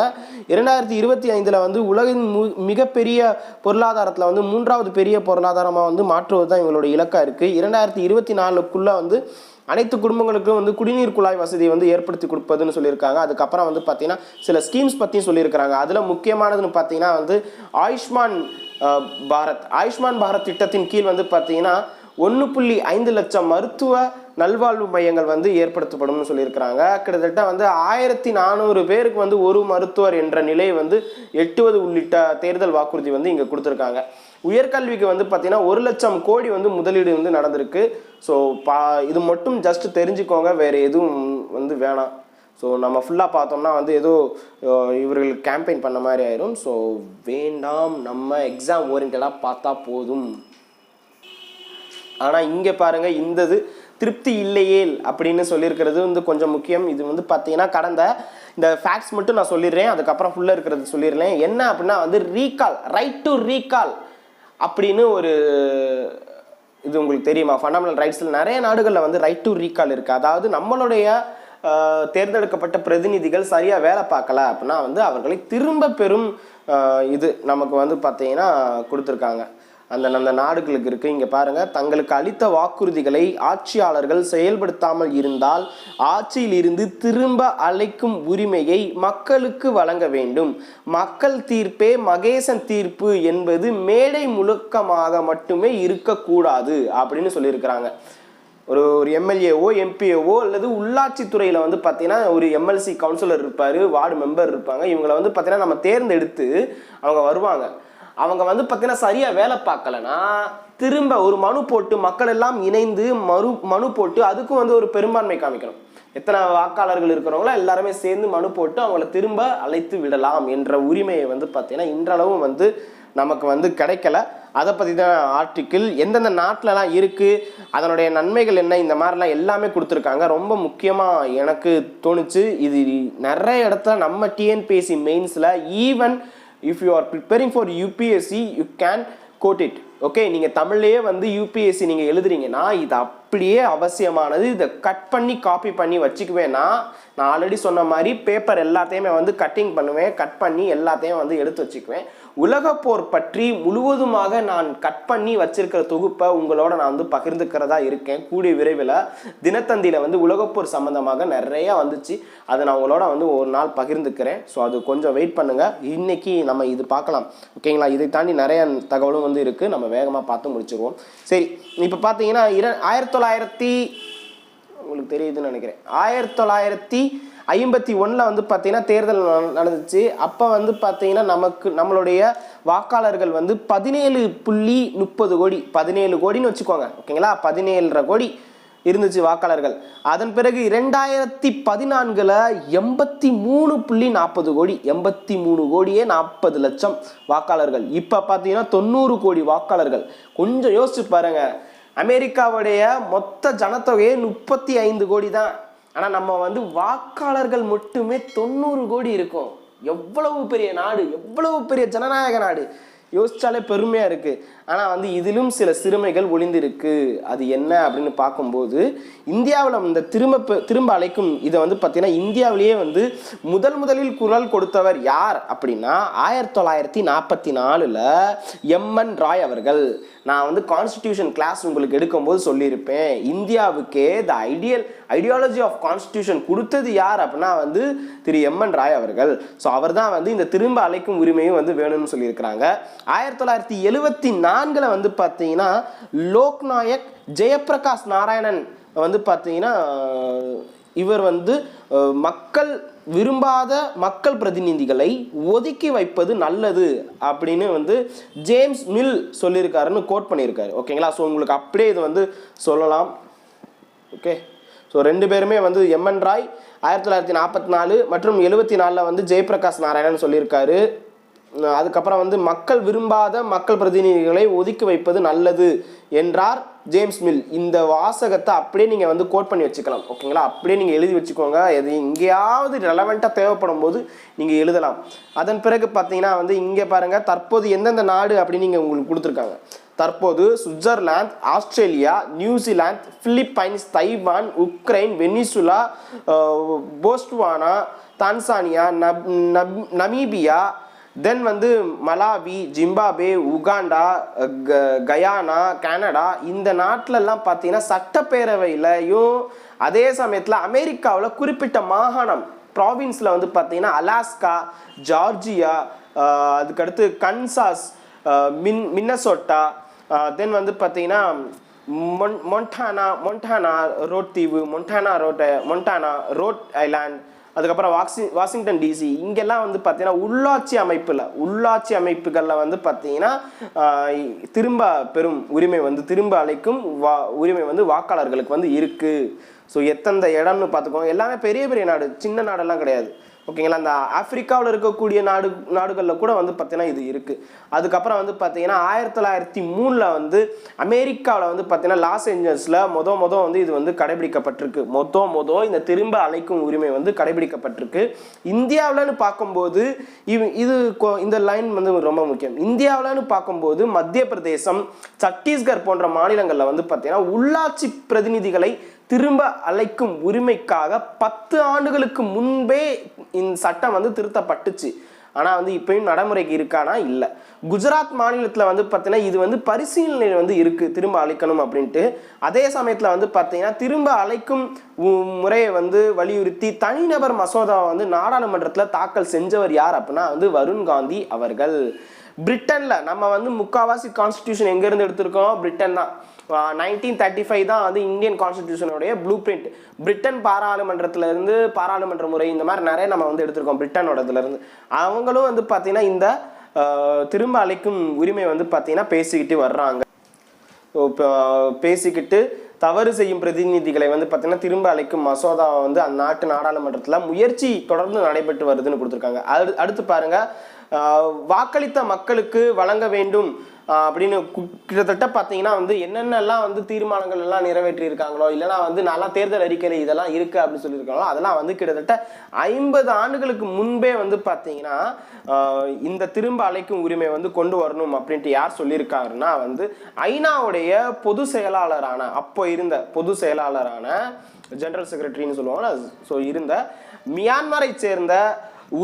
2025 வந்து உலகின் மிகப்பெரிய பொருளாதாரத்தில் வந்து 3வது பெரிய பொருளாதாரமாக வந்து மாற்றுவது தான் எங்களுடைய இலக்காக இருக்குது. 2024க்குள்ளே வந்து அனைத்து குடும்பங்களுக்கும் வந்து குடிநீர் குழாய் வசதியை வந்து ஏற்படுத்தி கொடுப்பதுன்னு சொல்லியிருக்காங்க. அதுக்கப்புறம் வந்து பார்த்தீங்கன்னா சில ஸ்கீம்ஸ் பற்றியும் சொல்லியிருக்கிறாங்க. அதில் முக்கியமானதுன்னு பார்த்தீங்கன்னா வந்து ஆயுஷ்மான் பாரத் திட்டத்தின் கீழ் வந்து பார்த்தீங்கன்னா 1.5 லட்சம் மருத்துவ நல்வாழ்வு மையங்கள் வந்து ஏற்படுத்தப்படும்னு சொல்லியிருக்கிறாங்க. கிட்டத்தட்ட வந்து 1400 பேருக்கு வந்து ஒரு மருத்துவர் என்ற நிலையை வந்து எட்டுவது உள்ளிட்ட தேர்தல் வாக்குறுதி வந்து இங்கே கொடுத்துருக்காங்க. உயர்கல்விக்கு வந்து பார்த்தீங்கன்னா 1 லட்சம் கோடி வந்து முதலீடு வந்து நடந்திருக்கு. ஸோ இது மட்டும் ஜஸ்ட் தெரிஞ்சுக்கோங்க, வேறு எதுவும் வந்து வேணாம். ஸோ நம்ம ஃபுல்லாக பார்த்தோம்னா வந்து ஏதோ இவர்கள் கேம்பெயின் பண்ண மாதிரி ஆயிரும். ஸோ வேண்டாம், நம்ம எக்ஸாம் ஓரியன்டாக பார்த்தா போதும். ஆனால் இங்கே பாருங்கள், இந்தது திருப்தி இல்லையேல் அப்படின்னு சொல்லியிருக்கிறது வந்து கொஞ்சம் முக்கியம். இது வந்து பார்த்தீங்கன்னா கடந்த இந்த ஃபேக்ட்ஸ் மட்டும் நான் சொல்லிடுறேன், அதுக்கப்புறம் ஃபுல்லாக இருக்கிறது சொல்லிடுறேன். என்ன அப்படின்னா வந்து ரைட் டு ரீகால் அப்படின்னு ஒரு இது உங்களுக்கு தெரியுமா? ஃபண்டமெண்டல் ரைட்ஸில் நிறைய நாடுகளில் வந்து ரைட் டு ரீகால் இருக்குது. அதாவது நம்மளுடைய தேர்ந்தெடுக்கப்பட்ட பிரதிநிதிகள் சரியாக வேலை பார்க்கல அப்படின்னா வந்து அவர்களை திரும்ப பெறும் இது நமக்கு வந்து பார்த்தீங்கன்னா கொடுத்துருக்காங்க. அந்த நாடுகளுக்கு இருக்குது. இங்கே பாருங்கள், தங்களுக்கு அளித்த வாக்குறுதிகளை ஆட்சியாளர்கள் செயல்படுத்தாமல் இருந்தால் ஆட்சியில் இருந்து திரும்ப அழைக்கும் உரிமையை மக்களுக்கு வழங்க வேண்டும். மக்கள் தீர்ப்பே மகேசன் தீர்ப்பு என்பது மேடை முழக்கமாக மட்டுமே இருக்கக்கூடாது அப்படின்னு சொல்லியிருக்கிறாங்க. ஒரு எம்எல்ஏவோ எம்பிஓவோ அல்லது உள்ளாட்சி துறையில் வந்து பார்த்தீங்கன்னா ஒரு எம்எல்சி கவுன்சிலர் இருப்பார், வார்டு மெம்பர் இருப்பாங்க. இவங்களை வந்து பார்த்தீங்கன்னா நம்ம தேர்ந்தெடுத்து அவங்க வருவாங்க. அவங்க வந்து பார்த்தீங்கன்னா சரியாக வேலை பார்க்கலன்னா திரும்ப ஒரு மனு போட்டு மக்கள் எல்லாம் இணைந்து மனு போட்டு அதுக்கும் வந்து ஒரு பெரும்பான்மை காமிக்கணும். எத்தனை வாக்காளர்கள் இருக்கிறவங்களோ எல்லாருமே சேர்ந்து மனு போட்டு அவங்கள திரும்ப அழைத்து விடலாம் என்ற உரிமையை வந்து பார்த்தீங்கன்னா இன்றளவும் வந்து நமக்கு வந்து கிடைக்கல. அதை பற்றி தான் ஆர்டிக்கிள். எந்தெந்த நாட்டிலலாம் இருக்குது, அதனுடைய நன்மைகள் என்ன, இந்த மாதிரிலாம் எல்லாமே கொடுத்துருக்காங்க. ரொம்ப முக்கியமாக எனக்கு தோணுச்சு, இது நிறைய இடத்துல நம்ம டிஎன்பிஎஸ்சி மெயின்ஸில் even if you are preparing for UPSC you can quote it. Okay, நீங்கள் தமிழ்லேயே வந்து யூபிஎஸ்சி நீங்கள் எழுதுறீங்கன்னா இது அப்படியே அவசியமானது. இதை கட் பண்ணி காப்பி பண்ணி வச்சுக்குவேன்னா நான் ஆல்ரெடி சொன்ன மாதிரி பேப்பர் எல்லாத்தையுமே வந்து கட்டிங் பண்ணுவேன், கட் பண்ணி எல்லாத்தையும் வந்து எடுத்து வச்சுக்குவேன். உலகப்போர் பற்றி முழுவதுமாக நான் கட் பண்ணி வச்சிருக்கிற தொகுப்பை உங்களோட நான் வந்து பகிர்ந்துக்கிறதா இருக்கேன். கூடிய விரைவில் தினத்தந்தியில் வந்து உலகப்போர் சம்பந்தமாக நிறைய வந்துச்சு, அதை நான் உங்களோட வந்து ஒரு நாள் பகிர்ந்துக்கிறேன். ஸோ அது கொஞ்சம் வெயிட் பண்ணுங்கள். இன்னைக்கு நம்ம இது பார்க்கலாம், ஓகேங்களா? இதை தாண்டி நிறைய தகவலும் வந்து இருக்குது, நம்ம வேகமாக பார்த்து முடிச்சிருவோம். சரி, இப்போ பார்த்தீங்கன்னா 1900 உங்களுக்கு தெரியுதுன்னு நினைக்கிறேன், 1951 வந்து பார்த்தீங்கன்னா தேர்தல் நடந்துச்சு. அப்போ வந்து பார்த்தீங்கன்னா நம்மளுடைய வாக்காளர்கள் வந்து 17.30 கோடி, 17 கோடின்னு வச்சுக்கோங்க, ஓகேங்களா? 17.5 கோடி இருந்துச்சு வாக்காளர்கள். அதன் பிறகு 2014 83.40 கோடி, 83 கோடியே 40 லட்சம் வாக்காளர்கள். இப்போ பார்த்தீங்கன்னா 90 கோடி வாக்காளர்கள். கொஞ்சம் யோசிச்சு பாருங்க, அமெரிக்காவுடைய மொத்த ஜனத்தொகையே 35 கோடி தான். ஆனால் நம்ம வந்து வாக்காளர்கள் மட்டுமே 90 கோடி இருக்கும். எவ்வளவு பெரிய நாடு, எவ்வளவு பெரிய ஜனநாயக நாடு, யோசிச்சாலே பெருமையாக இருக்குது. ஆனால் வந்து இதிலும் சில சிறுமைகள் ஒளிந்திருக்கு. அது என்ன அப்படின்னு பார்க்கும்போது, இந்தியாவில் இந்த திரும்ப அழைக்கும் இதை வந்து பார்த்தீங்கன்னா இந்தியாவிலேயே வந்து முதலில் குரல் கொடுத்தவர் யார் அப்படின்னா 1944 எம்என் ராய் அவர்கள். நான் வந்து கான்ஸ்டிடியூஷன் கிளாஸ் உங்களுக்கு எடுக்கும்போது சொல்லியிருப்பேன், இந்தியாவுக்கே த ஐடியாலஜி ஆஃப் கான்ஸ்டிடியூஷன் கொடுத்தது யார் அப்படின்னா வந்து திரு எம்என் ராய் அவர்கள். ஸோ அவர் தான் வந்து இந்த திரும்ப அழைக்கும் உரிமையும் வந்து வேணும்னு சொல்லியிருக்கிறாங்க. 1974 வந்து பார்த்தீங்கன்னா லோக்நாயக் ஜெயபிரகாஷ் நாராயணன் வந்து பார்த்தீங்கன்னா இவர் வந்து மக்கள் விரும்பாத மக்கள் பிரதிநிதிகளை ஒதுக்கி வைப்பது நல்லது அப்படின்னு வந்து ஜேம்ஸ் மில் சொல்லியிருக்காருன்னு கோட் பண்ணியிருக்காரு, ஓகேங்களா? ஸோ உங்களுக்கு அப்படியே இது வந்து சொல்லலாம், ஓகே? ஸோ ரெண்டு பேருமே வந்து எம்என் ராய் 1944 மற்றும் 74 வந்து ஜெயபிரகாஷ் நாராயணன் சொல்லியிருக்காரு. அதுக்கப்புறம் வந்து மக்கள் விரும்பாத மக்கள் பிரதிநிதிகளை ஒதுக்கி வைப்பது நல்லது என்றார் ஜேம்ஸ் மில். இந்த வாசகத்தை அப்படியே நீங்கள் வந்து கோட் பண்ணி வச்சுக்கலாம், ஓகேங்களா? அப்படியே நீங்கள் எழுதி வச்சுக்கோங்க. எது எங்கேயாவது ரெலவெண்ட்டாக தேவைப்படும் போது நீங்கள் எழுதலாம். அதன் பிறகு பார்த்தீங்கன்னா வந்து இங்கே பாருங்கள், தற்போது எந்தெந்த நாடு அப்படின்னு நீங்கள் உங்களுக்கு கொடுத்துருக்காங்க. தற்போது Switzerland, Australia, New Zealand, Philippines, Taiwan, Ukraine, Venezuela, Botswana, Tanzania, Namibia, தென் வந்து Malawi, Zimbabwe, Uganda, Guyana, Canada, இந்த நாட்டிலெல்லாம் பார்த்தீங்கன்னா சட்டப்பேரவையிலையும் அதே சமயத்தில் அமெரிக்காவில் குறிப்பிட்ட மாகாணம் ப்ராவின்ஸில் வந்து பார்த்தீங்கன்னா அலாஸ்கா, ஜார்ஜியா, அதுக்கடுத்து கன்சாஸ், மின்னசோட்டா, தென் வந்து பார்த்தீங்கன்னா மொன்டானா ரோட் தீவு, மொன்டானா ரோட் ஐலாண்ட், அதுக்கப்புறம் வாஷிங்டன் டிசி, இங்கெல்லாம் வந்து பார்த்தீங்கன்னா உள்ளாட்சி அமைப்புகளில் வந்து பார்த்தீங்கன்னா திரும்ப பெறும் உரிமை வந்து திரும்ப அழைக்கும் உரிமை வந்து வாக்காளர்களுக்கு வந்து இருக்குது. ஸோ எத்தனை இடம்னு பார்த்துக்கோங்க. எல்லாமே பெரிய பெரிய நாடு, சின்ன நாடெல்லாம் கிடையாது, ஓகேங்களா? அந்த ஆப்பிரிக்காவில் இருக்கக்கூடிய நாடுகளில் கூட வந்து பார்த்தீங்கன்னா இது இருக்குது. அதுக்கப்புறம் வந்து பார்த்தீங்கன்னா 1903 வந்து அமெரிக்காவில் வந்து பார்த்தீங்கன்னா லாஸ் ஏஞ்சல்ஸில் வந்து இது வந்து கடைபிடிக்கப்பட்டிருக்கு. இந்த திரும்ப அழைக்கும் உரிமை வந்து கடைபிடிக்கப்பட்டிருக்கு. இந்தியாவில்னு பார்க்கும்போது இந்த லைன் வந்து ரொம்ப முக்கியம். இந்தியாவில்னு பார்க்கும்போது மத்திய பிரதேசம், சத்தீஸ்கர் போன்ற மாநிலங்களில் வந்து பார்த்தீங்கன்னா உள்ளாட்சி பிரதிநிதிகளை திரும்ப அழைக்கும் உரிமைக்காக 10 ஆண்டுகளுக்கு முன்பே இந்த சட்டம் வந்து திருத்தப்பட்டுச்சு. ஆனால் வந்து இப்பயும் நடைமுறைக்கு இருக்கானா இல்லை. குஜராத் மாநிலத்தில் வந்து பார்த்தீங்கன்னா இது வந்து பரிசீலனை வந்து இருக்குது, திரும்ப அழைக்கணும் அப்படின்ட்டு. அதே சமயத்தில் வந்து பார்த்தீங்கன்னா திரும்ப அழைக்கும் முறையை வந்து வலியுறுத்தி தனிநபர் மசோதாவை வந்து நாடாளுமன்றத்தில் தாக்கல் செஞ்சவர் யார் அப்படின்னா வந்து வருண் காந்தி அவர்கள். பிரிட்டனில் நம்ம வந்து முக்காவாசி கான்ஸ்டிடியூஷன் எங்கேருந்து எடுத்திருக்கோம்? பிரிட்டன் தான். 1935 தான் வந்து இந்தியன் கான்ஸ்டிடியூஷனுடைய ப்ளூ பிரிண்ட். பிரிட்டன் பாராளுமன்றத்திலிருந்து பாராளுமன்ற முறை இந்த மாதிரி நிறைய நம்ம வந்து எடுத்திருக்கோம் பிரிட்டனோடதுலேருந்து. அவங்களும் வந்து பார்த்தீங்கன்னா இந்த திரும்ப அழைக்கும் உரிமை வந்து பார்த்தீங்கன்னா பேசிக்கிட்டு வர்றாங்க. பேசிக்கிட்டு தவறு செய்யும் பிரதிநிதிகளை வந்து பார்த்தீங்கன்னா திரும்ப அழைக்கும் மசோதாவை வந்து அந்நாட்டு நாடாளுமன்றத்தில் முயற்சி தொடர்ந்து நடைபெற்று வருதுன்னு கொடுத்துருக்காங்க. அடுத்து பாருங்க, வாக்களித்த மக்களுக்கு வழங்க வேண்டும் அப்படின்னு கிட்டத்தட்ட பார்த்தீங்கன்னா வந்து என்னென்னலாம் வந்து தீர்மானங்கள் எல்லாம் நிறைவேற்றி இருக்காங்களோ இல்லைனா வந்து நல்லா தேர்தல் அறிக்கையில் இதெல்லாம் இருக்குது அப்படின்னு சொல்லியிருக்காங்களோ அதெல்லாம் வந்து கிட்டத்தட்ட 50 ஆண்டுகளுக்கு முன்பே வந்து பார்த்தீங்கன்னா இந்த திரும்ப அழைக்கும் உரிமை வந்து கொண்டு வரணும் அப்படின்ட்டு யார் சொல்லியிருக்காருன்னா வந்து ஐநாவுடைய பொது செயலாளரான அப்போ இருந்த பொது செயலாளரான ஜெனரல் செக்ரட்டரின்னு சொல்லுவாங்க. ஸோ இருந்த மியான்மரை சேர்ந்த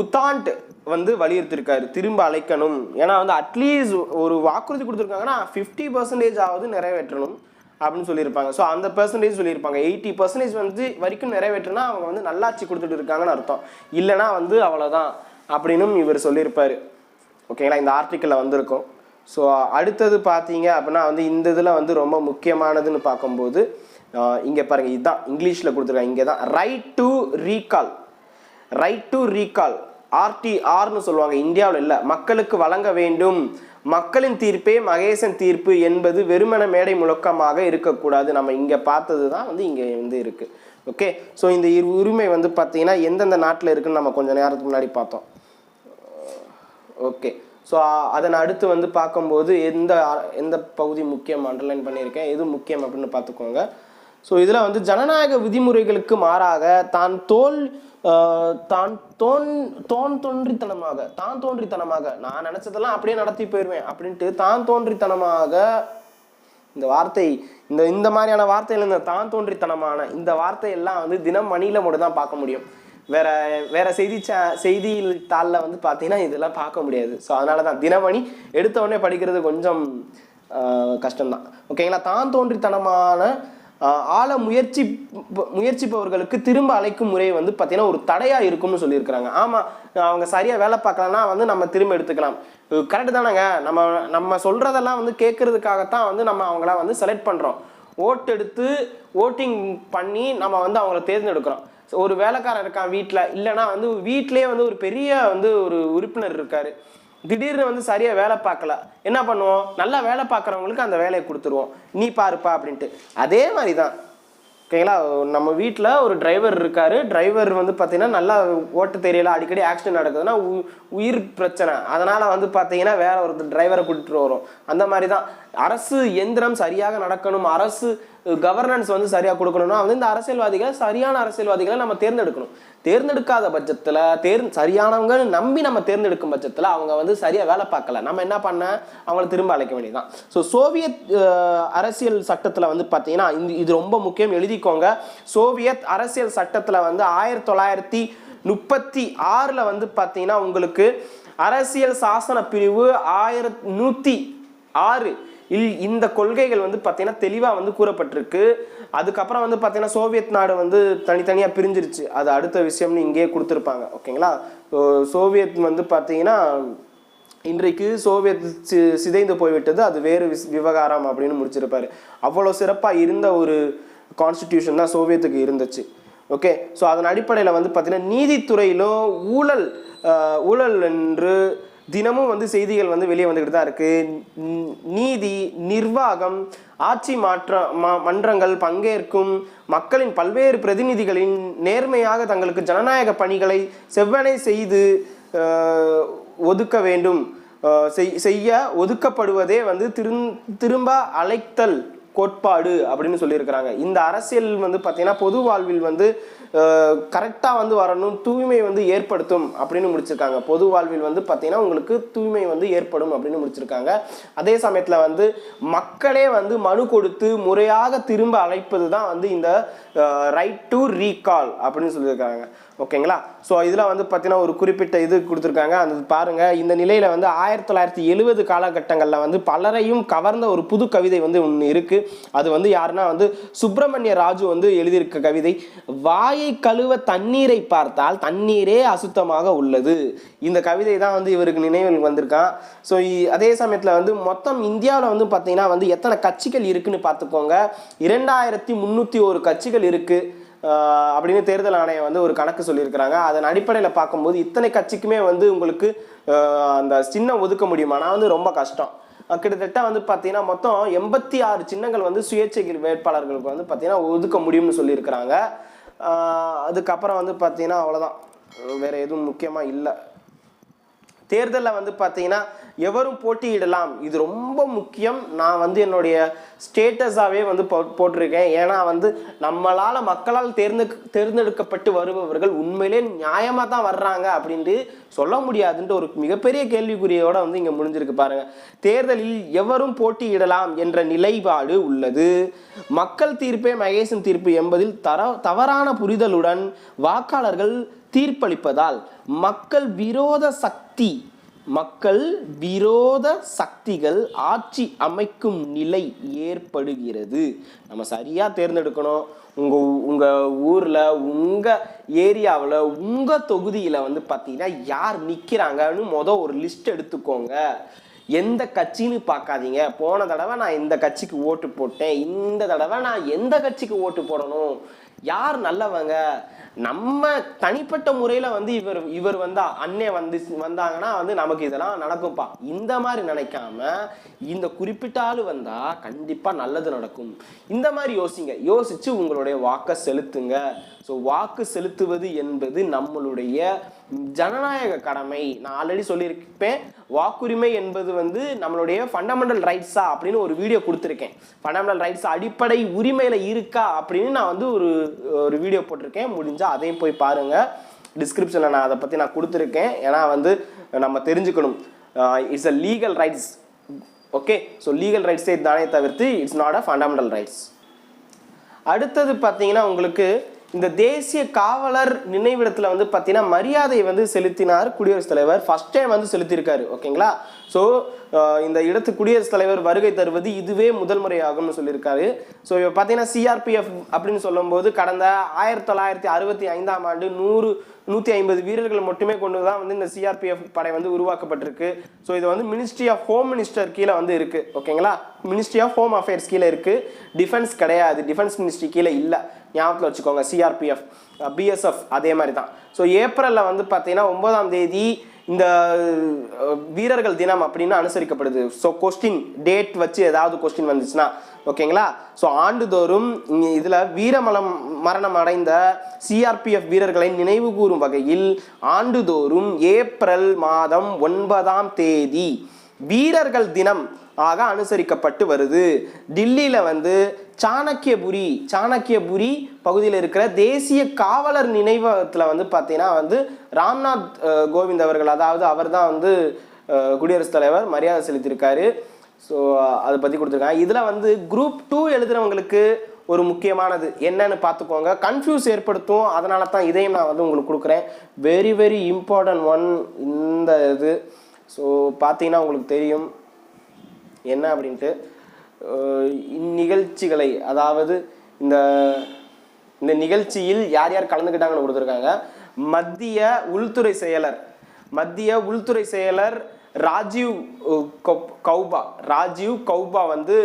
உத்தாண்ட் வந்து வலியுறுத்திருக்காரு திரும்ப அழைக்கணும். ஏன்னா வந்து அட்லீஸ்ட் ஒரு வாக்குறுதி கொடுத்துருக்காங்கன்னா 50% ஆவது நிறைவேற்றணும் அப்படின்னு சொல்லியிருப்பாங்க. ஸோ அந்த பெர்சன்டேஜ் சொல்லியிருப்பாங்க. 80% வந்து வரைக்கும் நிறைவேற்றினா அவங்க வந்து நல்லாட்சி கொடுத்துட்டு இருக்காங்கன்னு அர்த்தம். இல்லைனா வந்து அவ்வளோதான் அப்படின்னும் இவர் சொல்லியிருப்பார். ஓகேங்களா, இந்த ஆர்டிக்கிளில் வந்திருக்கும். ஸோ அடுத்தது பார்த்தீங்க அப்படின்னா வந்து இந்த இதில் வந்து ரொம்ப முக்கியமானதுன்னு பார்க்கும்போது இங்கே பாருங்கள், இதுதான் இங்கிலீஷில் கொடுத்துருக்காங்க. இங்கே தான் ரைட் டு ரீகால் ஆர்டிஆர்னு சொல்லுவாங்க. இந்தியாவில் இல்லை, மக்களுக்கு வழங்க வேண்டும். மக்களின் தீர்ப்பே மகேசன் தீர்ப்பு என்பது வெறுமன மேடை முழக்கமாக இருக்கக்கூடாது. நம்ம இங்கே பார்த்தது தான் வந்து இங்கே வந்து இருக்குது. ஓகே, ஸோ இந்த உரிமை வந்து பார்த்தீங்கன்னா எந்தெந்த நாட்டில் இருக்குன்னு நம்ம கொஞ்சம் நேரத்துக்கு முன்னாடி பார்த்தோம். ஓகே, ஸோ அதன் அடுத்து வந்து பார்க்கும்போது எந்த பகுதி முக்கியம் அண்டர்லைன் பண்ணியிருக்கேன், எது முக்கியம் அப்படின்னு பார்த்துக்கோங்க. ஸோ இதில் வந்து ஜனநாயக விதிமுறைகளுக்கு மாறாக தான் தோன்றித்தனமாக நான் நினைச்சதெல்லாம் அப்படியே நடத்தி போயிடுவேன் அப்படின்ட்டு தான் தோன்றித்தனமாக இந்த வார்த்தை இந்த மாதிரியான வார்த்தைகள் இந்த தான் தோன்றித்தனமான இந்த வார்த்தையெல்லாம் வந்து தினமணியில் மட்டும் தான் பார்க்க முடியும். வேற செய்தி தாளில் வந்து பார்த்தீங்கன்னா இதெல்லாம் பார்க்க முடியாது. ஸோ அதனால தான் தினமணி எடுத்த உடனே படிக்கிறது கொஞ்சம் கஷ்டம்தான். ஓகேங்களா, தான் தோன்றித்தனமான ஆள முயற்சிப்பவர்களுக்கு திரும்ப அழைக்கும் முறை வந்து பார்த்தீங்கன்னா ஒரு தடையாக இருக்கும்னு சொல்லியிருக்கிறாங்க. ஆமாம், அவங்க சரியாக வேலை பார்க்கலன்னா வந்து நம்ம திரும்ப எடுத்துக்கலாம். கரெக்டு தானேங்க. நம்ம சொல்கிறதெல்லாம் வந்து கேட்கறதுக்காகத்தான் வந்து நம்ம அவங்கள வந்து செலக்ட் பண்ணுறோம். ஓட்டிங் பண்ணி நம்ம வந்து அவங்கள தேர்ந்தெடுக்கிறோம். ஒரு வேலைக்காரன் இருக்கான் வீட்டில், இல்லைன்னா வந்து வீட்டிலேயே வந்து ஒரு பெரிய வந்து ஒரு உறுப்பினர் இருக்காரு, திடீர்னு வந்து சரியாக வேலை பார்க்கல, என்ன பண்ணுவோம்? நல்லா வேலை பார்க்குறவங்களுக்கு அந்த வேலையை கொடுத்துருவோம், நீ பாருப்பா அப்படின்ட்டு. அதே மாதிரி தான் ஓகேங்களா, நம்ம வீட்டில் ஒரு டிரைவர் இருக்காரு, டிரைவர் வந்து பார்த்தீங்கன்னா நல்லா ஓட்ட தெரியல, அடிக்கடி ஆக்சிடென்ட் நடக்குதுன்னா உயிர் பிரச்சனை, அதனால் வந்து பார்த்தீங்கன்னா வேற ஒரு டிரைவரை கூட்டிட்டு வரும். அந்த மாதிரி தான் அரசு எந்திரம் சரியாக நடக்கணும், அரசு கவர்னன்ஸ் வந்து சரியாக கொடுக்கணும்னா வந்து இந்த சரியான அரசியல்வாதிகளை நம்ம தேர்ந்தெடுக்கணும். தேர்ந்தெடுக்காத பட்சத்தில் சரியானவங்க நம்பி நம்ம தேர்ந்தெடுக்கும் பட்சத்தில் அவங்க வந்து சரியாக வேலை பார்க்கல, நம்ம என்ன பண்ண அவங்களை திரும்ப அழைக்க வேண்டியதுதான். ஸோ சோவியத் அரசியல் சட்டத்தில் வந்து பார்த்தீங்கன்னா இது ரொம்ப முக்கியம், எழுதிக்கோங்க. சோவியத் அரசியல் சட்டத்தில் வந்து 1936 வந்து பார்த்தீங்கன்னா உங்களுக்கு அரசியல் சாசன பிரிவு 1106 இந்த கொள்கைகள் வந்து பார்த்தீங்கன்னா தெளிவாக வந்து கூறப்பட்டிருக்கு. அதுக்கப்புறம் வந்து பார்த்தீங்கன்னா சோவியத் நாடு வந்து தனித்தனியாக பிரிஞ்சிருச்சு, அது அடுத்த விஷயம்னு இங்கேயே கொடுத்துருப்பாங்க. ஓகேங்களா, சோவியத் வந்து பார்த்தீங்கன்னா இன்றைக்கு சோவியத் சிதைந்து போய்விட்டது, அது வேறு விவகாரம் அப்படின்னு முடிச்சிருப்பாரு. அவ்வளோ சிறப்பாக இருந்த ஒரு கான்ஸ்டிடியூஷன் தான் சோவியத்துக்கு இருந்துச்சு. ஓகே, ஸோ அதன் அடிப்படையில் வந்து பார்த்தீங்கன்னா நீதித்துறையிலும் ஊழல் என்று தினமும் வந்து செய்திகள் வந்து வெளியே வந்துக்கிட்டு தான் இருக்கு. நீதி, நிர்வாகம், ஆட்சி மன்றங்கள் பங்கேற்கும் மக்களின் பல்வேறு பிரதிநிதிகளின் நேர்மையாக தங்களுக்கு ஜனநாயக பணிகளை செவ்வனை செய்து ஒதுக்க வேண்டும், செய்ய ஒதுக்கப்படுவதே வந்து திரும்ப அழைத்தல் கோட்பாடு அப்படின்னு சொல்லியிருக்கிறாங்க. இந்த அரசியல் வந்து பார்த்தீங்கன்னா பொது வாழ்வில் வந்து கரெக்டாக வந்து வரணும், தூய்மை வந்து ஏற்படுத்தும் அப்படின்னு முடிச்சிருக்காங்க. பொது வாழ்வில் வந்து பார்த்தீங்கன்னா உங்களுக்கு தூய்மை வந்து ஏற்படும் அப்படின்னு முடிச்சிருக்காங்க. அதே சமயத்தில் வந்து மக்களே வந்து மனு கொடுத்து முறையாக திரும்ப அழைப்பது தான் வந்து இந்த ரைட் டு ரீகால் அப்படின்னு சொல்லியிருக்காங்க. ஓகேங்களா, ஸோ இதில் வந்து பார்த்தீங்கன்னா ஒரு குறிப்பிட்ட இது கொடுத்துருக்காங்க, அது பாருங்கள். இந்த நிலையில் வந்து 1970 காலகட்டங்களில் வந்து பலரையும் கவர்ந்த ஒரு புது கவிதை வந்து ஒன்று இருக்குது. அது வந்து யாருன்னா வந்து சுப்பிரமணிய ராஜு வந்து எழுதியிருக்க கவிதை, வாயை கழுவ தண்ணீரை பார்த்தால் தண்ணீரே அசுத்தமாக உள்ளது. இந்த கவிதை தான் வந்து இவருக்கு நினைவில் வந்திருக்கான். ஸோ அதே சமயத்தில் வந்து மொத்தம் இந்தியாவில் வந்து பார்த்தீங்கன்னா வந்து எத்தனை கட்சிகள் இருக்குன்னு பார்த்துக்கோங்க. 2301 கட்சிகள் இருக்குது அப்படின்னு தேர்தல் ஆணையம் வந்து ஒரு கணக்கு சொல்லியிருக்கிறாங்க. அதன் அடிப்படையில் பார்க்கும்போது இத்தனை கட்சிக்குமே வந்து உங்களுக்கு அந்த சின்னம் ஒதுக்க முடியுமானா வந்து ரொம்ப கஷ்டம். கிட்டத்தட்ட வந்து பார்த்தீங்கன்னா மொத்தம் 86 சின்னங்கள் வந்து சுயேட்சை வேட்பாளர்களுக்கு வந்து பார்த்தீங்கன்னா ஒதுக்க முடியும்னு சொல்லியிருக்கிறாங்க. அதுக்கப்புறம் வந்து பார்த்தீங்கன்னா அவ்வளோதான், வேற எதுவும் முக்கியமாக இல்லை. தேர்தலில் வந்து பார்த்தீங்கன்னா எவரும் போட்டியிடலாம், இது ரொம்ப முக்கியம். நான் வந்து என்னுடைய ஸ்டேட்டஸாகவே வந்து போட்டிருக்கேன். ஏன்னா வந்து மக்களால் தேர்ந்தெடுக்கப்பட்டு வருபவர்கள் உண்மையிலே நியாயமாக தான் வர்றாங்க அப்படின்ட்டு சொல்ல முடியாதுன்ட்டு ஒரு மிகப்பெரிய கேள்விக்குறியோட வந்து இங்கே முடிஞ்சிருக்கு பாருங்க. தேர்தலில் எவரும் போட்டியிடலாம் என்ற நிலைப்பாடு உள்ளது. மக்கள் தீர்ப்பே மகேசன் தீர்ப்பு என்பதில் தவறான புரிதலுடன் வாக்காளர்கள் தீர்ப்பளிப்பதால் மக்கள் விரோத சக்திகள் ஆட்சி அமைக்கும் நிலை ஏற்படுகிறது. நம்ம சரியா தேர்ந்தெடுக்கணும். உங்க ஊர்ல, உங்க ஏரியாவில், உங்க தொகுதியில வந்து பார்த்தீங்கன்னா யார் நிற்கிறாங்கன்னு ஒரு லிஸ்ட் எடுத்துக்கோங்க. எந்த கட்சின்னு பார்க்காதீங்க. போன தடவை நான் இந்த கட்சிக்கு ஓட்டு போட்டேன், இந்த தடவை நான் எந்த கட்சிக்கு ஓட்டு போடணும், யார் நல்லவங்க, நம்ம தனிப்பட்ட முறையில் வந்து இவர் அண்ணே வந்தாங்கன்னா வந்து நமக்கு இதெல்லாம் நடக்கும்பா, இந்த மாதிரி நினைக்காம இந்த குறிப்பிட்ட ஆள் வந்தா கண்டிப்பா நல்லது நடக்கும், இந்த மாதிரி யோசிச்சு உங்களுடைய வாக்கை செலுத்துங்க. ஸோ வாக்கு செலுத்துவது என்பது நம்மளுடைய ஜனநாயக கடமை. நான் ஆல்ரெடி சொல்லியிருப்பேன், வாக்குரிமை என்பது வந்து நம்மளுடைய ஃபண்டமெண்டல் ரைட்ஸா அப்படின்னு ஒரு வீடியோ கொடுத்துருக்கேன். ஃபண்டமெண்டல் ரைட்ஸ் அடிப்படை உரிமையில இருக்கா அப்படின்னு நான் வந்து ஒரு வீடியோ போட்டிருக்கேன். முடிஞ்சா அதையும் போய் பாருங்க. டிஸ்கிரிப்ஷனில் நான் அதை பற்றி நான் கொடுத்துருக்கேன். ஏன்னா வந்து நம்ம தெரிஞ்சுக்கணும், it's a legal rights. Okay, so legal ரைட்ஸே தானே தவிர்த்து it's not a fundamental rights. அடுத்தது பார்த்தீங்கன்னா உங்களுக்கு இந்த தேசிய காவலர் நினைவிடத்தில் வந்து பார்த்தீங்கன்னா மரியாதை வந்து செலுத்தினார் குடியரசுத் தலைவர். ஃபர்ஸ்ட் டைம் வந்து செலுத்தியிருக்காரு. ஓகேங்களா. ஸோ இந்த இடத்துக்கு குடியரசுத் தலைவர் வருகை தருவது இதுவே முதல் முறையாகும்னு சொல்லியிருக்காரு. ஸோ இப்போ பார்த்தீங்கன்னா சிஆர்பிஎஃப் அப்படின்னு சொல்லும்போது கடந்த 1965ஆம் ஆண்டு 150 வீரர்கள் மட்டுமே கொண்டு தான் வந்து இந்த சிஆர்பிஎஃப் படை வந்து உருவாக்கப்பட்டிருக்கு. ஸோ இது வந்து மினிஸ்ட்ரி ஆஃப் ஹோம் மினிஸ்டர் கீழே வந்து இருக்கு. ஓகேங்களா. மினிஸ்ட்ரி ஆஃப் ஹோம் அஃபேர்ஸ் கீழே இருக்கு. டிஃபென்ஸ் கிடையாது, டிஃபென்ஸ் மினிஸ்ட்ரி கீழே இல்லை. ஞாபகத்தில் வச்சுக்கோங்க. சிஆர்பிஎஃப், பிஎஸ்எஃப் அதே மாதிரி தான். ஸோ ஏப்ரலில் வந்து பார்த்தீங்கன்னா 9ஆம் தேதி இந்த வீரர்கள் தினம் அப்படின்னு அனுசரிக்கப்படுது. ஸோ கொஸ்டின் டேட் வச்சு ஏதாவது கொஸ்டின் வந்துச்சுன்னா ஓகேங்களா. ஸோ ஆண்டுதோறும் இதில் மரணம் அடைந்த சிஆர்பிஎஃப் வீரர்களை நினைவு கூறும் வகையில் ஆண்டுதோறும் ஏப்ரல் மாதம் 9ஆம் தேதி வீரர்கள் தினம் ஆக அனுசரிக்கப்பட்டு வருது. டில்லியில் வந்து சாணக்கியபுரி பகுதியில் இருக்கிற தேசிய காவலர் நினைவகத்தில் வந்து பார்த்தீங்கன்னா வந்து ராம்நாத் கோவிந்த் அவர்கள், அதாவது அவர் தான் வந்து குடியரசுத் தலைவர், மரியாதை செலுத்தியிருக்காரு. ஸோ அதை பற்றி கொடுத்துருக்காங்க. இதில் வந்து குரூப் 2 எழுதுறவங்களுக்கு ஒரு முக்கியமானது என்னன்னு பார்த்துக்கோங்க. கன்ஃபியூஸ் ஏற்படுத்தும், அதனால தான் இதையும் நான் வந்து உங்களுக்கு கொடுக்குறேன். வெரி வெரி இம்பார்ட்டன்ட் ஒன் இந்த இது. ஸோ பார்த்தீங்கன்னா உங்களுக்கு தெரியும் என்ன அப்படின்ட்டு. இந்நிகழ்ச்சிகளை, அதாவது இந்த நிகழ்ச்சியில் யார் யார் கலந்துக்கிட்டாங்கன்னு கொடுத்துருக்காங்க. மத்திய உள்துறை செயலர் ராஜீவ் கௌபா வந்து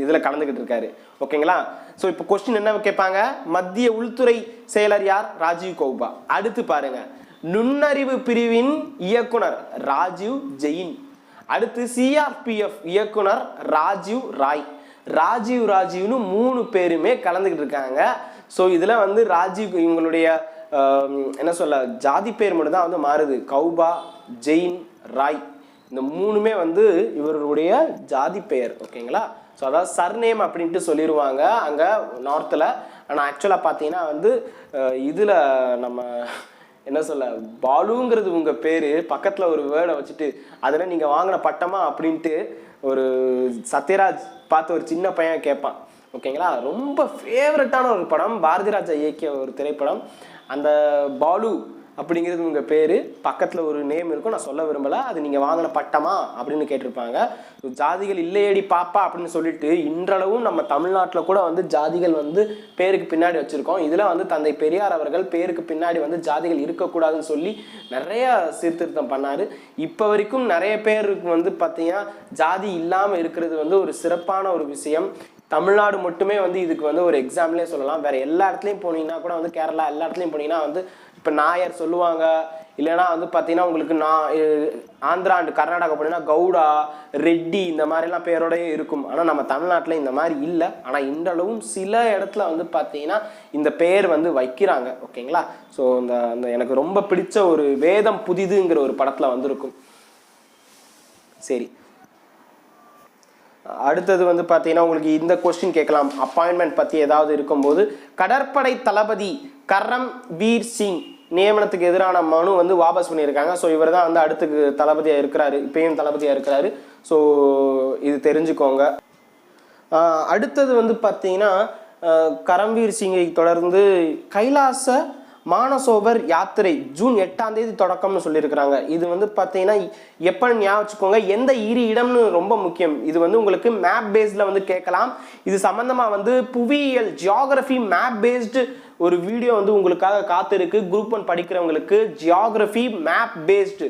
இதில் கலந்துக்கிட்டு இருக்காரு. ஓகேங்களா. ஸோ இப்போ கொஸ்டின் என்ன கேட்பாங்க, மத்திய உள்துறை செயலர் யார், ராஜீவ் கௌபா. அடுத்து பாருங்க, நுண்ணறிவு பிரிவின் இயக்குனர் ராஜீவ் ஜெயின். அடுத்து சிஆர்பிஎஃப் இயக்குனர் ராஜீவ்னு 3 பேருமே கலந்துக்கிட்டு இருக்காங்க. ஸோ இதில் வந்து ராஜீவ் இவங்களுடைய என்ன சொல்ல ஜாதி பேர் மட்டும் தான் வந்து மாறுது. கௌபா, ஜெயின், ராய் இந்த 3மே வந்து இவருடைய ஜாதி பெயர். ஓகேங்களா. ஸோ அதாவது சர்நேம் அப்படின்ட்டு சொல்லிடுவாங்க அங்கே நார்த்தில். ஆனால் ஆக்சுவலாக பார்த்தீங்கன்னா வந்து இதில் நம்ம என்ன சொல்ல பாலுங்கிறது உங்கள் பேர், பக்கத்தில் ஒரு வேர்டை வச்சுட்டு அதில் நீங்கள் வாங்கின பட்டமா அப்படின்ட்டு ஒரு சத்யராஜ் பார்த்து ஒரு சின்ன பையன் கேட்பான். ஓகேங்களா. ரொம்ப ஃபேவரட்டான ஒரு படம், பாரதி ராஜா இயக்கிய ஒரு திரைப்படம். அந்த பாலு அப்படிங்கிறது உங்கள் பேர், பக்கத்தில் ஒரு நேம் இருக்கும், நான் சொல்ல விரும்பலை, அது நீங்கள் வாங்கின பட்டமா அப்படின்னு கேட்டிருப்பாங்க. ஜாதிகள் இல்லையடி பாப்பா அப்படின்னு சொல்லிட்டு இன்றளவும் நம்ம தமிழ்நாட்டில் கூட வந்து ஜாதிகள் வந்து பேருக்கு பின்னாடி வச்சுருக்கோம். இதில் வந்து தந்தை பெரியார் அவர்கள் பேருக்கு பின்னாடி வந்து ஜாதிகள் இருக்கக்கூடாதுன்னு சொல்லி நிறைய சீர்திருத்தம் பண்ணார். இப்போ வரைக்கும் நிறைய பேருக்கு வந்து பார்த்தீங்கன்னா ஜாதி இல்லாமல் இருக்கிறது வந்து ஒரு சிறப்பான ஒரு விஷயம். தமிழ்நாடு மட்டுமே வந்து இதுக்கு வந்து ஒரு எக்ஸாம்பிளே சொல்லலாம். வேறு எல்லா இடத்துலையும் போனீங்கன்னா கூட வந்து கேரளா எல்லா இடத்துலையும் போனீங்கன்னா வந்து இப்போ நாயர் சொல்லுவாங்க, இல்லைனா வந்து பார்த்தீங்கன்னா உங்களுக்கு ஆந்திரா அண்ட் கர்நாடகா போனீங்கன்னா கவுடா, ரெட்டி இந்த மாதிரிலாம் பேரோடயே இருக்கும். ஆனால் நம்ம தமிழ்நாட்டில் இந்த மாதிரி இல்லை. ஆனால் இன்றளவும் சில இடத்துல வந்து பார்த்தீங்கன்னா இந்த பேர் வந்து வைக்கிறாங்க. ஓகேங்களா? ஸோ அந்த எனக்கு ரொம்ப பிடிச்ச ஒரு வேதம் புதிதுங்கிற ஒரு படத்தில் வந்திருக்கும். சரி, அடுத்தது வந்து பார்த்தீங்கன்னா உங்களுக்கு இந்த கொஸ்டின் கேட்கலாம். அப்பாயின்மெண்ட் பற்றி ஏதாவது இருக்கும்போது, கடற்படை தளபதி கரம்வீர் சிங் நியமனத்துக்கு எதிரான மனு வந்து வாபஸ் பண்ணியிருக்காங்க. ஸோ இவர் தான் வந்து அடுத்துக்கு தளபதியாக இருக்கிறாரு, இப்பயும் தளபதியாக இருக்கிறாரு. ஸோ இது தெரிஞ்சுக்கோங்க. அடுத்தது வந்து பார்த்தீங்கன்னா கரம்வீர் சிங்கை தொடர்ந்து கைலாச மானசோவர் யாத்திரை ஜூன் 8ஆம் தேதி தொடக்கம்னு சொல்லியிருக்கிறாங்க. இது வந்து பார்த்தீங்கன்னா எப்போ ஞாபகம் வச்சுக்கோங்க, எந்த இடம்னு ரொம்ப முக்கியம். இது வந்து உங்களுக்கு மேப் பேஸ்டில் வந்து கேட்கலாம். இது சம்மந்தமாக வந்து புவியியல் ஜியாகிரஃபி மேப் பேஸ்டு ஒரு வீடியோ வந்து உங்களுக்காக காத்திருக்கு. குரூப் 1 படிக்கிறவங்களுக்கு geography map based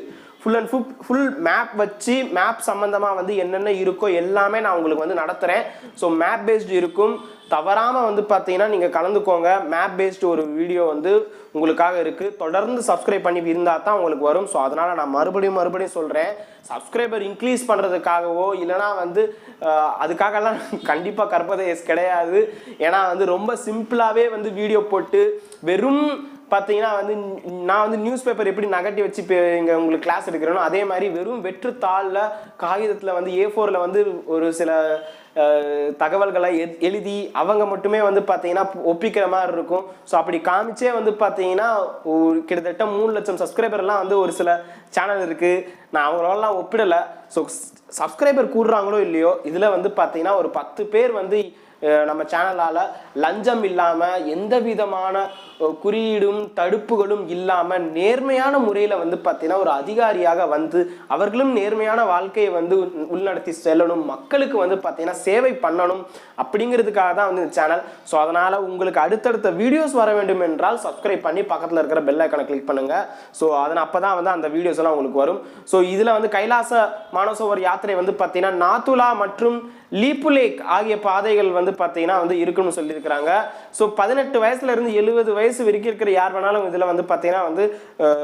full map வச்சு மேப் சம்மந்தமாக வந்து என்னென்ன இருக்கோ எல்லாமே நான் உங்களுக்கு வந்து நடத்துகிறேன். ஸோ மேப் பேஸ்டு இருக்கும், தவறாமல் வந்து பார்த்தீங்கன்னா நீங்கள் கலந்துக்கோங்க. மேப் பேஸ்டு ஒரு வீடியோ வந்து உங்களுக்காக இருக்குது. தொடர்ந்து சப்ஸ்கிரைப் பண்ணி இருந்தால் தான் உங்களுக்கு வரும். ஸோ அதனால் நான் மறுபடியும் சொல்கிறேன், சப்ஸ்கிரைபர் இன்க்ரீஸ் பண்ணுறதுக்காகவோ இல்லைனா வந்து அதுக்காகலாம் கண்டிப்பாக கற்பதேஸ் கிடையாது. ஏன்னா வந்து ரொம்ப சிம்பிளாகவே வந்து வீடியோ போட்டு வெறும் பார்த்தீங்கன்னா வந்து நான் வந்து நியூஸ் பேப்பர் எப்படி நகட்டி வச்சு இங்கே உங்களுக்கு கிளாஸ் எடுக்கிறேனோ அதே மாதிரி வெறும் வெற்று தாளில் காகிதத்தில் வந்து A4ல் வந்து ஒரு சில தகவல்களை எழுதி அவங்க மட்டுமே வந்து பார்த்தீங்கன்னா ஒப்பிக்கிற மாதிரி இருக்கும். ஸோ அப்படி காமிச்சே வந்து பார்த்தீங்கன்னா கிட்டத்தட்ட 3 லட்சம் சப்ஸ்கிரைபர்லாம் வந்து ஒரு சில சேனல் இருக்குது. நான் அவங்களெல்லாம் ஒப்பிடலை. ஸோ சப்ஸ்கிரைபர் கூடுறாங்களோ இல்லையோ, இதில் வந்து பார்த்தீங்கன்னா ஒரு 10 பேர் வந்து நம்ம சேனலால் லஞ்சம் இல்லாமல் எந்த விதமான குறியீடும் தடுப்புகளும் இல்லாமல் நேர்மையான முறையில் வந்து பார்த்தீங்கன்னா ஒரு அதிகாரியாக வந்து அவர்களும் நேர்மையான வாழ்க்கையை வந்து உள்நடத்தி செல்லணும், மக்களுக்கு வந்து பார்த்தீங்கன்னா சேவை பண்ணணும் அப்படிங்கிறதுக்காக தான் வந்து இந்த சேனல். ஸோ அதனால் உங்களுக்கு அடுத்தடுத்த வீடியோஸ் வர வேண்டும் என்றால் சப்ஸ்கிரைப் பண்ணி பக்கத்தில் இருக்கிற பெல் ஐக்கானை கிளிக் பண்ணுங்கள். ஸோ அப்போ தான் வந்து அந்த வீடியோஸ் எல்லாம் உங்களுக்கு வரும். ஸோ இதில் வந்து கைலாச மானசோவர் யாத்திரை வந்து பார்த்தீங்கன்னா நாத்துலா மற்றும் லீப்புலேக் ஆகிய பாதைகள் வந்து பார்த்தீங்கன்னா வந்து இருக்குன்னு சொல்லியிருக்கிறாங்க. ஸோ 18 வயசுலேருந்து 70 வயசு வரைக்கும் இருக்கிற யார் வேணாலும் இதில் வந்து பார்த்தீங்கன்னா வந்து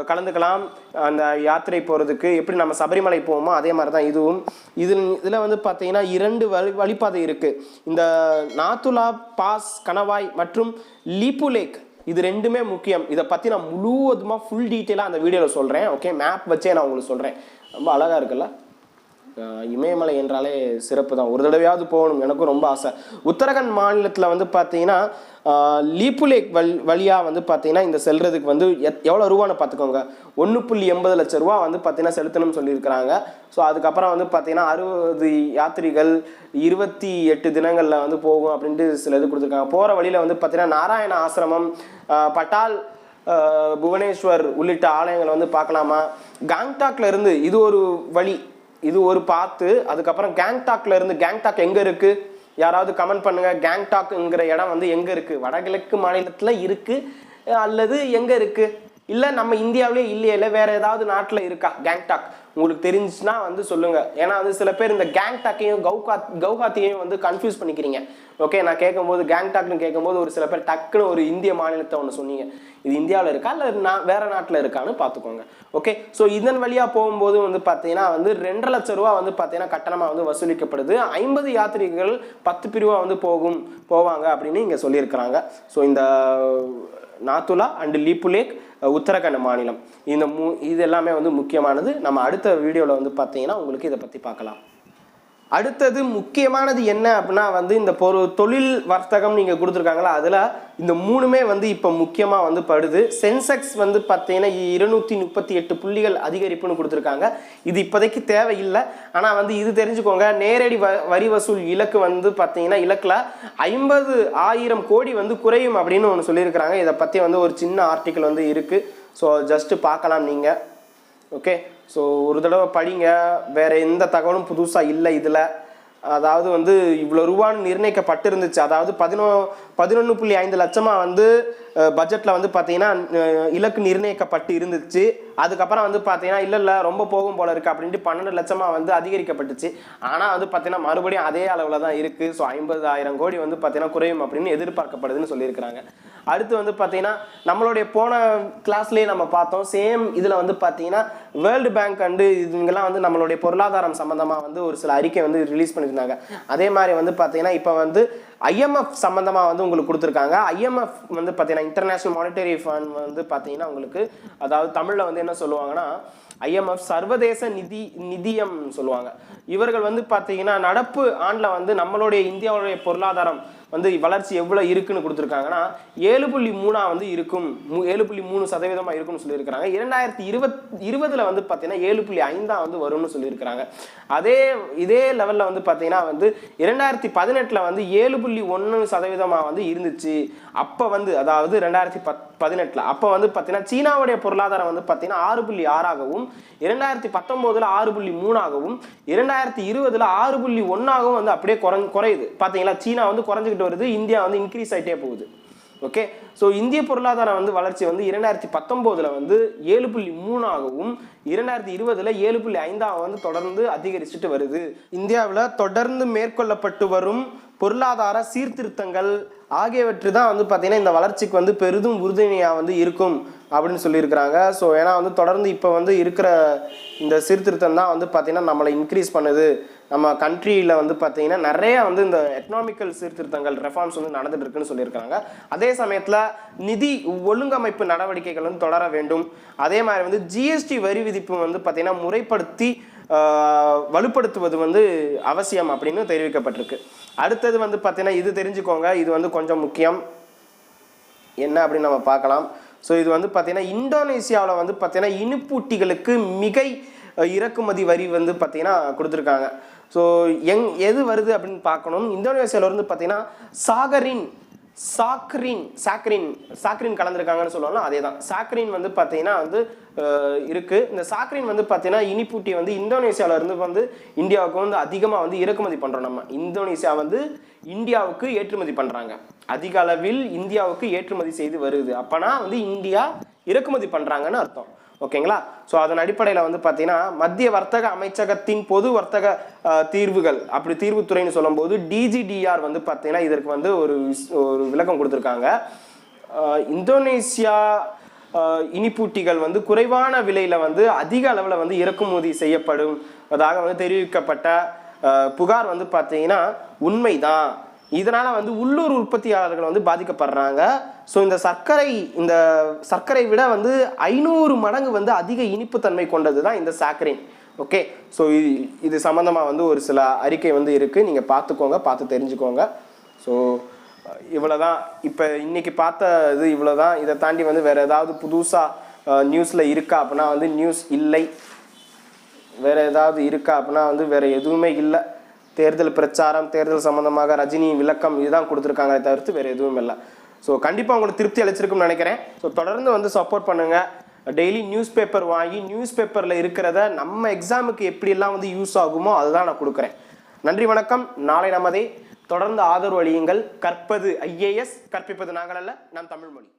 கலந்துக்கலாம். அந்த யாத்திரை போகிறதுக்கு எப்படி நம்ம சபரிமலை போவோமோ அதே மாதிரி தான் இதுவும். இதில் வந்து பார்த்தீங்கன்னா 2 வழிபாதை இருக்குது. இந்த நாத்துலா பாஸ் கணவாய் மற்றும் லீப்புலேக் இது ரெண்டுமே முக்கியம். இதை பற்றி நான் முழுவதுமாக ஃபுல் டீட்டெயிலாக அந்த வீடியோவில் சொல்கிறேன். ஓகே, மேப் வச்சே நான் உங்களுக்கு சொல்கிறேன். ரொம்ப அழகாக இருக்குல்ல? இமயமலை என்றாலே சிறப்பு தான், ஒரு தடவையாவது போகணும், எனக்கும் ரொம்ப ஆசை. உத்தரகண்ட் மாநிலத்தில் வந்து பார்த்தீங்கன்னா லீப்புலேக் வழியாக வந்து பார்த்தீங்கன்னா இந்த செல்றதுக்கு வந்து எவ்வளோ ரூபான்னு பார்த்துக்கோங்க. 1.80 லட்சம் ரூபா வந்து பார்த்தீங்கன்னா செலுத்தணும்னு சொல்லியிருக்கிறாங்க. ஸோ அதுக்கப்புறம் வந்து பார்த்தீங்கன்னா 60 யாத்திரிகள் 28 தினங்களில் வந்து போகும் அப்படின்ட்டு சில இது கொடுத்துருக்காங்க. போகிற வழியில் வந்து பார்த்தீங்கன்னா நாராயண ஆசிரமம், பட்டால், புவனேஸ்வர் உள்ளிட்ட ஆலயங்களை வந்து பார்க்கலாமா. கேங்டாக்ல இருந்து இது ஒரு வழி, இது ஒரு பாத்து. அதுக்கப்புறம் கேங்டாக்ல இருந்து, கேங்டாக் எங்க இருக்கு யாராவது கமெண்ட் பண்ணுங்க. கேங்டாக்ங்கிற இடம் வந்து எங்க இருக்கு? வடகிழக்கு மாநிலத்துல இருக்கு அல்லது எங்க இருக்கு? இல்லை நம்ம இந்தியாவிலே இல்லையே, இல்லை வேற ஏதாவது நாட்டில் இருக்கா கேங்டாக்? உங்களுக்கு தெரிஞ்சுச்சுன்னா வந்து சொல்லுங்க. ஏன்னா வந்து சில பேர் இந்த கேங்டாக்கையும் கவுஹாத்தியையும் வந்து கன்ஃபியூஸ் பண்ணிக்கிறீங்க. ஓகே, நான் கேட்கும்போது கேங்டாக்னு கேட்கும்போது ஒரு சில பேர் டக்குன்னு ஒரு இந்திய மாநிலத்தை ஒன்று சொன்னீங்க. இது இந்தியாவில் இருக்கா இல்லை வேற நாட்டில் இருக்கான்னு பார்த்துக்கோங்க. ஓகே, ஸோ இதன் வழியாக போகும்போது வந்து பார்த்தீங்கன்னா வந்து 2.5 லட்சம் ரூபா வந்து பார்த்தீங்கன்னா கட்டணமாக வந்து வசூலிக்கப்படுது. 50 யாத்திரிகள் 10 பிரிவாக வந்து போவாங்க அப்படின்னு இங்கே சொல்லியிருக்கிறாங்க. ஸோ இந்த நாத்துலா அண்ட் லீப்புலேக் உத்தரகண்ட் மாநிலம், இது எல்லாமே வந்து முக்கியமானது. நம்ம அடுத்த வீடியோவில் வந்து பார்த்தீங்கன்னா உங்களுக்கு இதை பற்றி பார்க்கலாம். அடுத்தது முக்கியமானது என்ன அப்படின்னா வந்து இந்த தொழில் வர்த்தகம் நீங்கள் கொடுத்துருக்காங்களா, அதில் இந்த 3மே வந்து இப்போ முக்கியமாக வந்து படுது. சென்செக்ஸ் வந்து பார்த்தீங்கன்னா 238 புள்ளிகள் அதிகரிப்புன்னு கொடுத்துருக்காங்க. இது இப்போதைக்கு தேவையில்லை. ஆனால் வந்து இது தெரிஞ்சுக்கோங்க, நேரடி வரி வசூல் இலக்கு வந்து பார்த்தீங்கன்னா இலக்கில் 50,000 கோடி வந்து குறையும் அப்படின்னு ஒன்று சொல்லியிருக்கிறாங்க. இதை பற்றி வந்து ஒரு சின்ன ஆர்டிக்கல் வந்து இருக்குது. ஸோ ஜஸ்ட்டு பார்க்கலாம் நீங்கள். ஓகே, ஸோ ஒரு தடவை படிங்க. வேறு எந்த தகவலும் புதுசாக இல்லை இதில். அதாவது வந்து இவ்வளோ ரூபான்னு நிர்ணயிக்கப்பட்டிருந்துச்சு. அதாவது 11.5 லட்சமாக வந்து பட்ஜெட்டில் வந்து பார்த்தீங்கன்னா இலக்கு நிர்ணயிக்கப்பட்டு இருந்துச்சு. அதுக்கப்புறம் வந்து பார்த்தீங்கன்னா இல்லை ரொம்ப போகும் போல இருக்குது அப்படின்ட்டு 12 லட்சமாக வந்து அதிகரிக்கப்பட்டுச்சு. ஆனால் வந்து பார்த்தீங்கன்னா மறுபடியும் அதே அளவில் தான் இருக்குது. ஸோ 50,000 கோடி வந்து பார்த்தீங்கன்னா குறையும் அப்படின்னு எதிர்பார்க்கப்படுதுன்னு சொல்லியிருக்கிறாங்க. அடுத்து வந்து பார்த்தீங்கன்னா நம்மளுடைய போன கிளாஸ்லேயே நம்ம பார்த்தோம் சேம் இதில் வந்து பார்த்தீங்கன்னா வேர்ல்டு பேங்க் அண்டு இதுங்கெல்லாம் வந்து நம்மளுடைய பொருளாதாரம் சம்மந்தமாக வந்து ஒரு சில அறிக்கை வந்து ரிலீஸ் பண்ணியிருந்தாங்க. அதே மாதிரி வந்து பார்த்தீங்கன்னா இப்போ வந்து ஐஎம்எஃப் சம்மந்தமாக வந்து உங்களுக்கு கொடுத்துருக்காங்க. ஐஎம்எஃப் வந்து பார்த்தீங்கன்னா இன்டர்நேஷ்னல் மானிட்டரி ஃபண்ட் வந்து பார்த்தீங்கன்னா உங்களுக்கு அதாவது தமிழில் வந்து என்ன சொல்லுவாங்கன்னா ஐஎம்எஃப் சர்வதேச நிதியம் சொல்லுவாங்க. இவர்கள் வந்து பார்த்தீங்கன்னா நடப்பு ஆண்டில் வந்து நம்மளுடைய இந்தியாவுடைய பொருளாதாரம் வந்து வளர்ச்சி எவ்வளோ இருக்குன்னு கொடுத்துருக்காங்கன்னா 7.3 வந்து இருக்கும், 7.3% இருக்குன்னு சொல்லியிருக்கிறாங்க. 2020 வந்து பார்த்தீங்கன்னா 7.5 வந்து வரும்னு சொல்லியிருக்கிறாங்க. இதே லெவலில் வந்து பார்த்தீங்கன்னா வந்து 2018 வந்து 7.1% வந்து இருந்துச்சு. அப்போ வந்து அதாவது 2018 அப்போ வந்து பார்த்தீங்கன்னா சீனாவுடைய பொருளாதாரம் வந்து பார்த்தீங்கன்னா 6.6ஆகவும் 2019 6.3ஆகவும் 2020 6.1ஆகவும் வந்து அப்படியே குறையுது. பார்த்தீங்களா, சீனா வந்து குறைஞ்சிக்கிட்டு வருது, இந்தியா வந்து இன்க்ரீஸ் ஆகிட்டே போகுது. ஓகே, ஸோ இந்திய பொருளாதாரம் வந்து வளர்ச்சி வந்து 2019 வந்து 7.3ஆகவும் 2020 7.5 வந்து தொடர்ந்து அதிகரிச்சுட்டு வருது. இந்தியாவில் தொடர்ந்து மேற்கொள்ளப்பட்டு வரும் பொருளாதார சீர்திருத்தங்கள் ஆகியவற்று தான் வந்து பார்த்தீங்கன்னா இந்த வளர்ச்சிக்கு வந்து பெரிதும் உறுதுணையாக வந்து இருக்கும் அப்படின்னு சொல்லியிருக்கிறாங்க. ஸோ ஏன்னா வந்து தொடர்ந்து இப்போ வந்து இருக்கிற இந்த சீர்திருத்தம் தான் வந்து பார்த்தீங்கன்னா நம்மளை இன்க்ரீஸ் பண்ணுது. நம்ம கண்ட்ரியில் வந்து பார்த்தீங்கன்னா நிறைய வந்து இந்த எக்கனாமிக்கல் சீர்திருத்தங்கள் ரெஃபார்ம்ஸ் வந்து நடந்துட்டு இருக்குன்னு சொல்லியிருக்காங்க. அதே சமயத்தில் நிதி ஒழுங்கமைப்பு நடவடிக்கைகள் வந்து தொடர வேண்டும். அதே மாதிரி வந்து ஜிஎஸ்டி வரி விதிப்பு வந்து பார்த்தீங்கன்னா முறைப்படுத்தி வலுப்படுத்துவது வந்து அவசியம் அப்படின்னு தெரிவிக்கப்பட்டிருக்கு. அடுத்தது வந்து பார்த்தீங்கன்னா இது தெரிஞ்சுக்கோங்க, இது வந்து கொஞ்சம் முக்கியம். என்ன அப்படின்னு நம்ம பார்க்கலாம். ஸோ இது வந்து பார்த்தீங்கன்னா இந்தோனேசியாவில் வந்து பார்த்தீங்கன்னா இனிப்பூட்டிகளுக்கு மிகை இறக்குமதி வரி வந்து பார்த்தீங்கன்னா கொடுத்துருக்காங்க. ஸோ எது வருது அப்படின்னு பார்க்கணும். இந்தோனேசியாவில் வந்து பார்த்தீங்கன்னா சாக்ரின் கலந்துருக்காங்கன்னு சொல்லுவாங்க. அதே தான் சாக்ரின் வந்து பார்த்தீங்கன்னா வந்து இருக்குது. இந்த சாக்ரின் வந்து பார்த்தீங்கன்னா இனிப்பூட்டி வந்து இந்தோனேசியாவில் இருந்து வந்து இந்தியாவுக்கு வந்து அதிகமாக வந்து இறக்குமதி பண்ணுறோம். நம்ம இந்தோனேசியா வந்து இந்தியாவுக்கு ஏற்றுமதி பண்ணுறாங்க, அதிக அளவில் இந்தியாவுக்கு ஏற்றுமதி செய்து வருது. அப்போனா வந்து இந்தியா இறக்குமதி பண்ணுறாங்கன்னு அர்த்தம். ஓகேங்களா, ஸோ அதன் அடிப்படையில் வந்து பார்த்தீங்கன்னா மத்திய வர்த்தக அமைச்சகத்தின் பொது வர்த்தக தீர்வுகள் அப்படி தீர்வுத்துறைன்னு சொல்லும்போது டிஜிடிஆர் வந்து பார்த்தீங்கன்னா இதற்கு வந்து ஒரு விளக்கம் கொடுத்துருக்காங்க. இந்தோனேசியா இனிப்பூட்டிகள் வந்து குறைவான விலையில் வந்து அதிக அளவில் வந்து இறக்குமதி செய்யப்படுவதாக வந்து தெரிவிக்கப்பட்ட புகார் வந்து பார்த்தீங்கன்னா உண்மைதான். இதனால் வந்து உள்ளூர் உற்பத்தியாளர்கள் வந்து பாதிக்கப்படுறாங்க. ஸோ இந்த சர்க்கரை விட வந்து 500 மடங்கு வந்து அதிக இனிப்புத்தன்மை கொண்டது தான் இந்த சாக்கரின். ஓகே, ஸோ இது சம்மந்தமாக வந்து ஒரு சில அறிக்கை வந்து இருக்குது, நீங்கள் பார்த்துக்கோங்க, பார்த்து தெரிஞ்சுக்கோங்க. ஸோ இவ்வளோதான் இப்போ இன்னைக்கு பார்த்த இது இவ்வளோதான். இதை தாண்டி வந்து வேறு ஏதாவது புதுசாக நியூஸில் இருக்கா அப்படின்னா வந்து நியூஸ் இல்லை. வேறு ஏதாவது இருக்கா அப்படின்னா வந்து வேறு எதுவுமே இல்லை. தேர்தல் பிரச்சாரம், தேர்தல் சம்மந்தமாக ரஜினி விளக்கம் இதுதான் கொடுத்துருக்காங்க, தவிர்த்து வேறு எதுவும் இல்லை. ஸோ கண்டிப்பாக உங்களுக்கு திருப்தி அளிச்சிருக்கும்னு நினைக்கிறேன். ஸோ தொடர்ந்து வந்து சப்போர்ட் பண்ணுங்கள். டெய்லி நியூஸ் பேப்பர் வாங்கி நியூஸ் பேப்பரில் இருக்கிறத நம்ம எக்ஸாமுக்கு எப்படியெல்லாம் வந்து யூஸ் ஆகுமோ அதுதான் நான் கொடுக்குறேன். நன்றி, வணக்கம். நாளை நமதே தொடர்ந்து ஆதரவு அளியுங்கள். கற்பது IAS, கற்பிப்பது நாங்கள் அல்ல, நம் தமிழ் மொழி.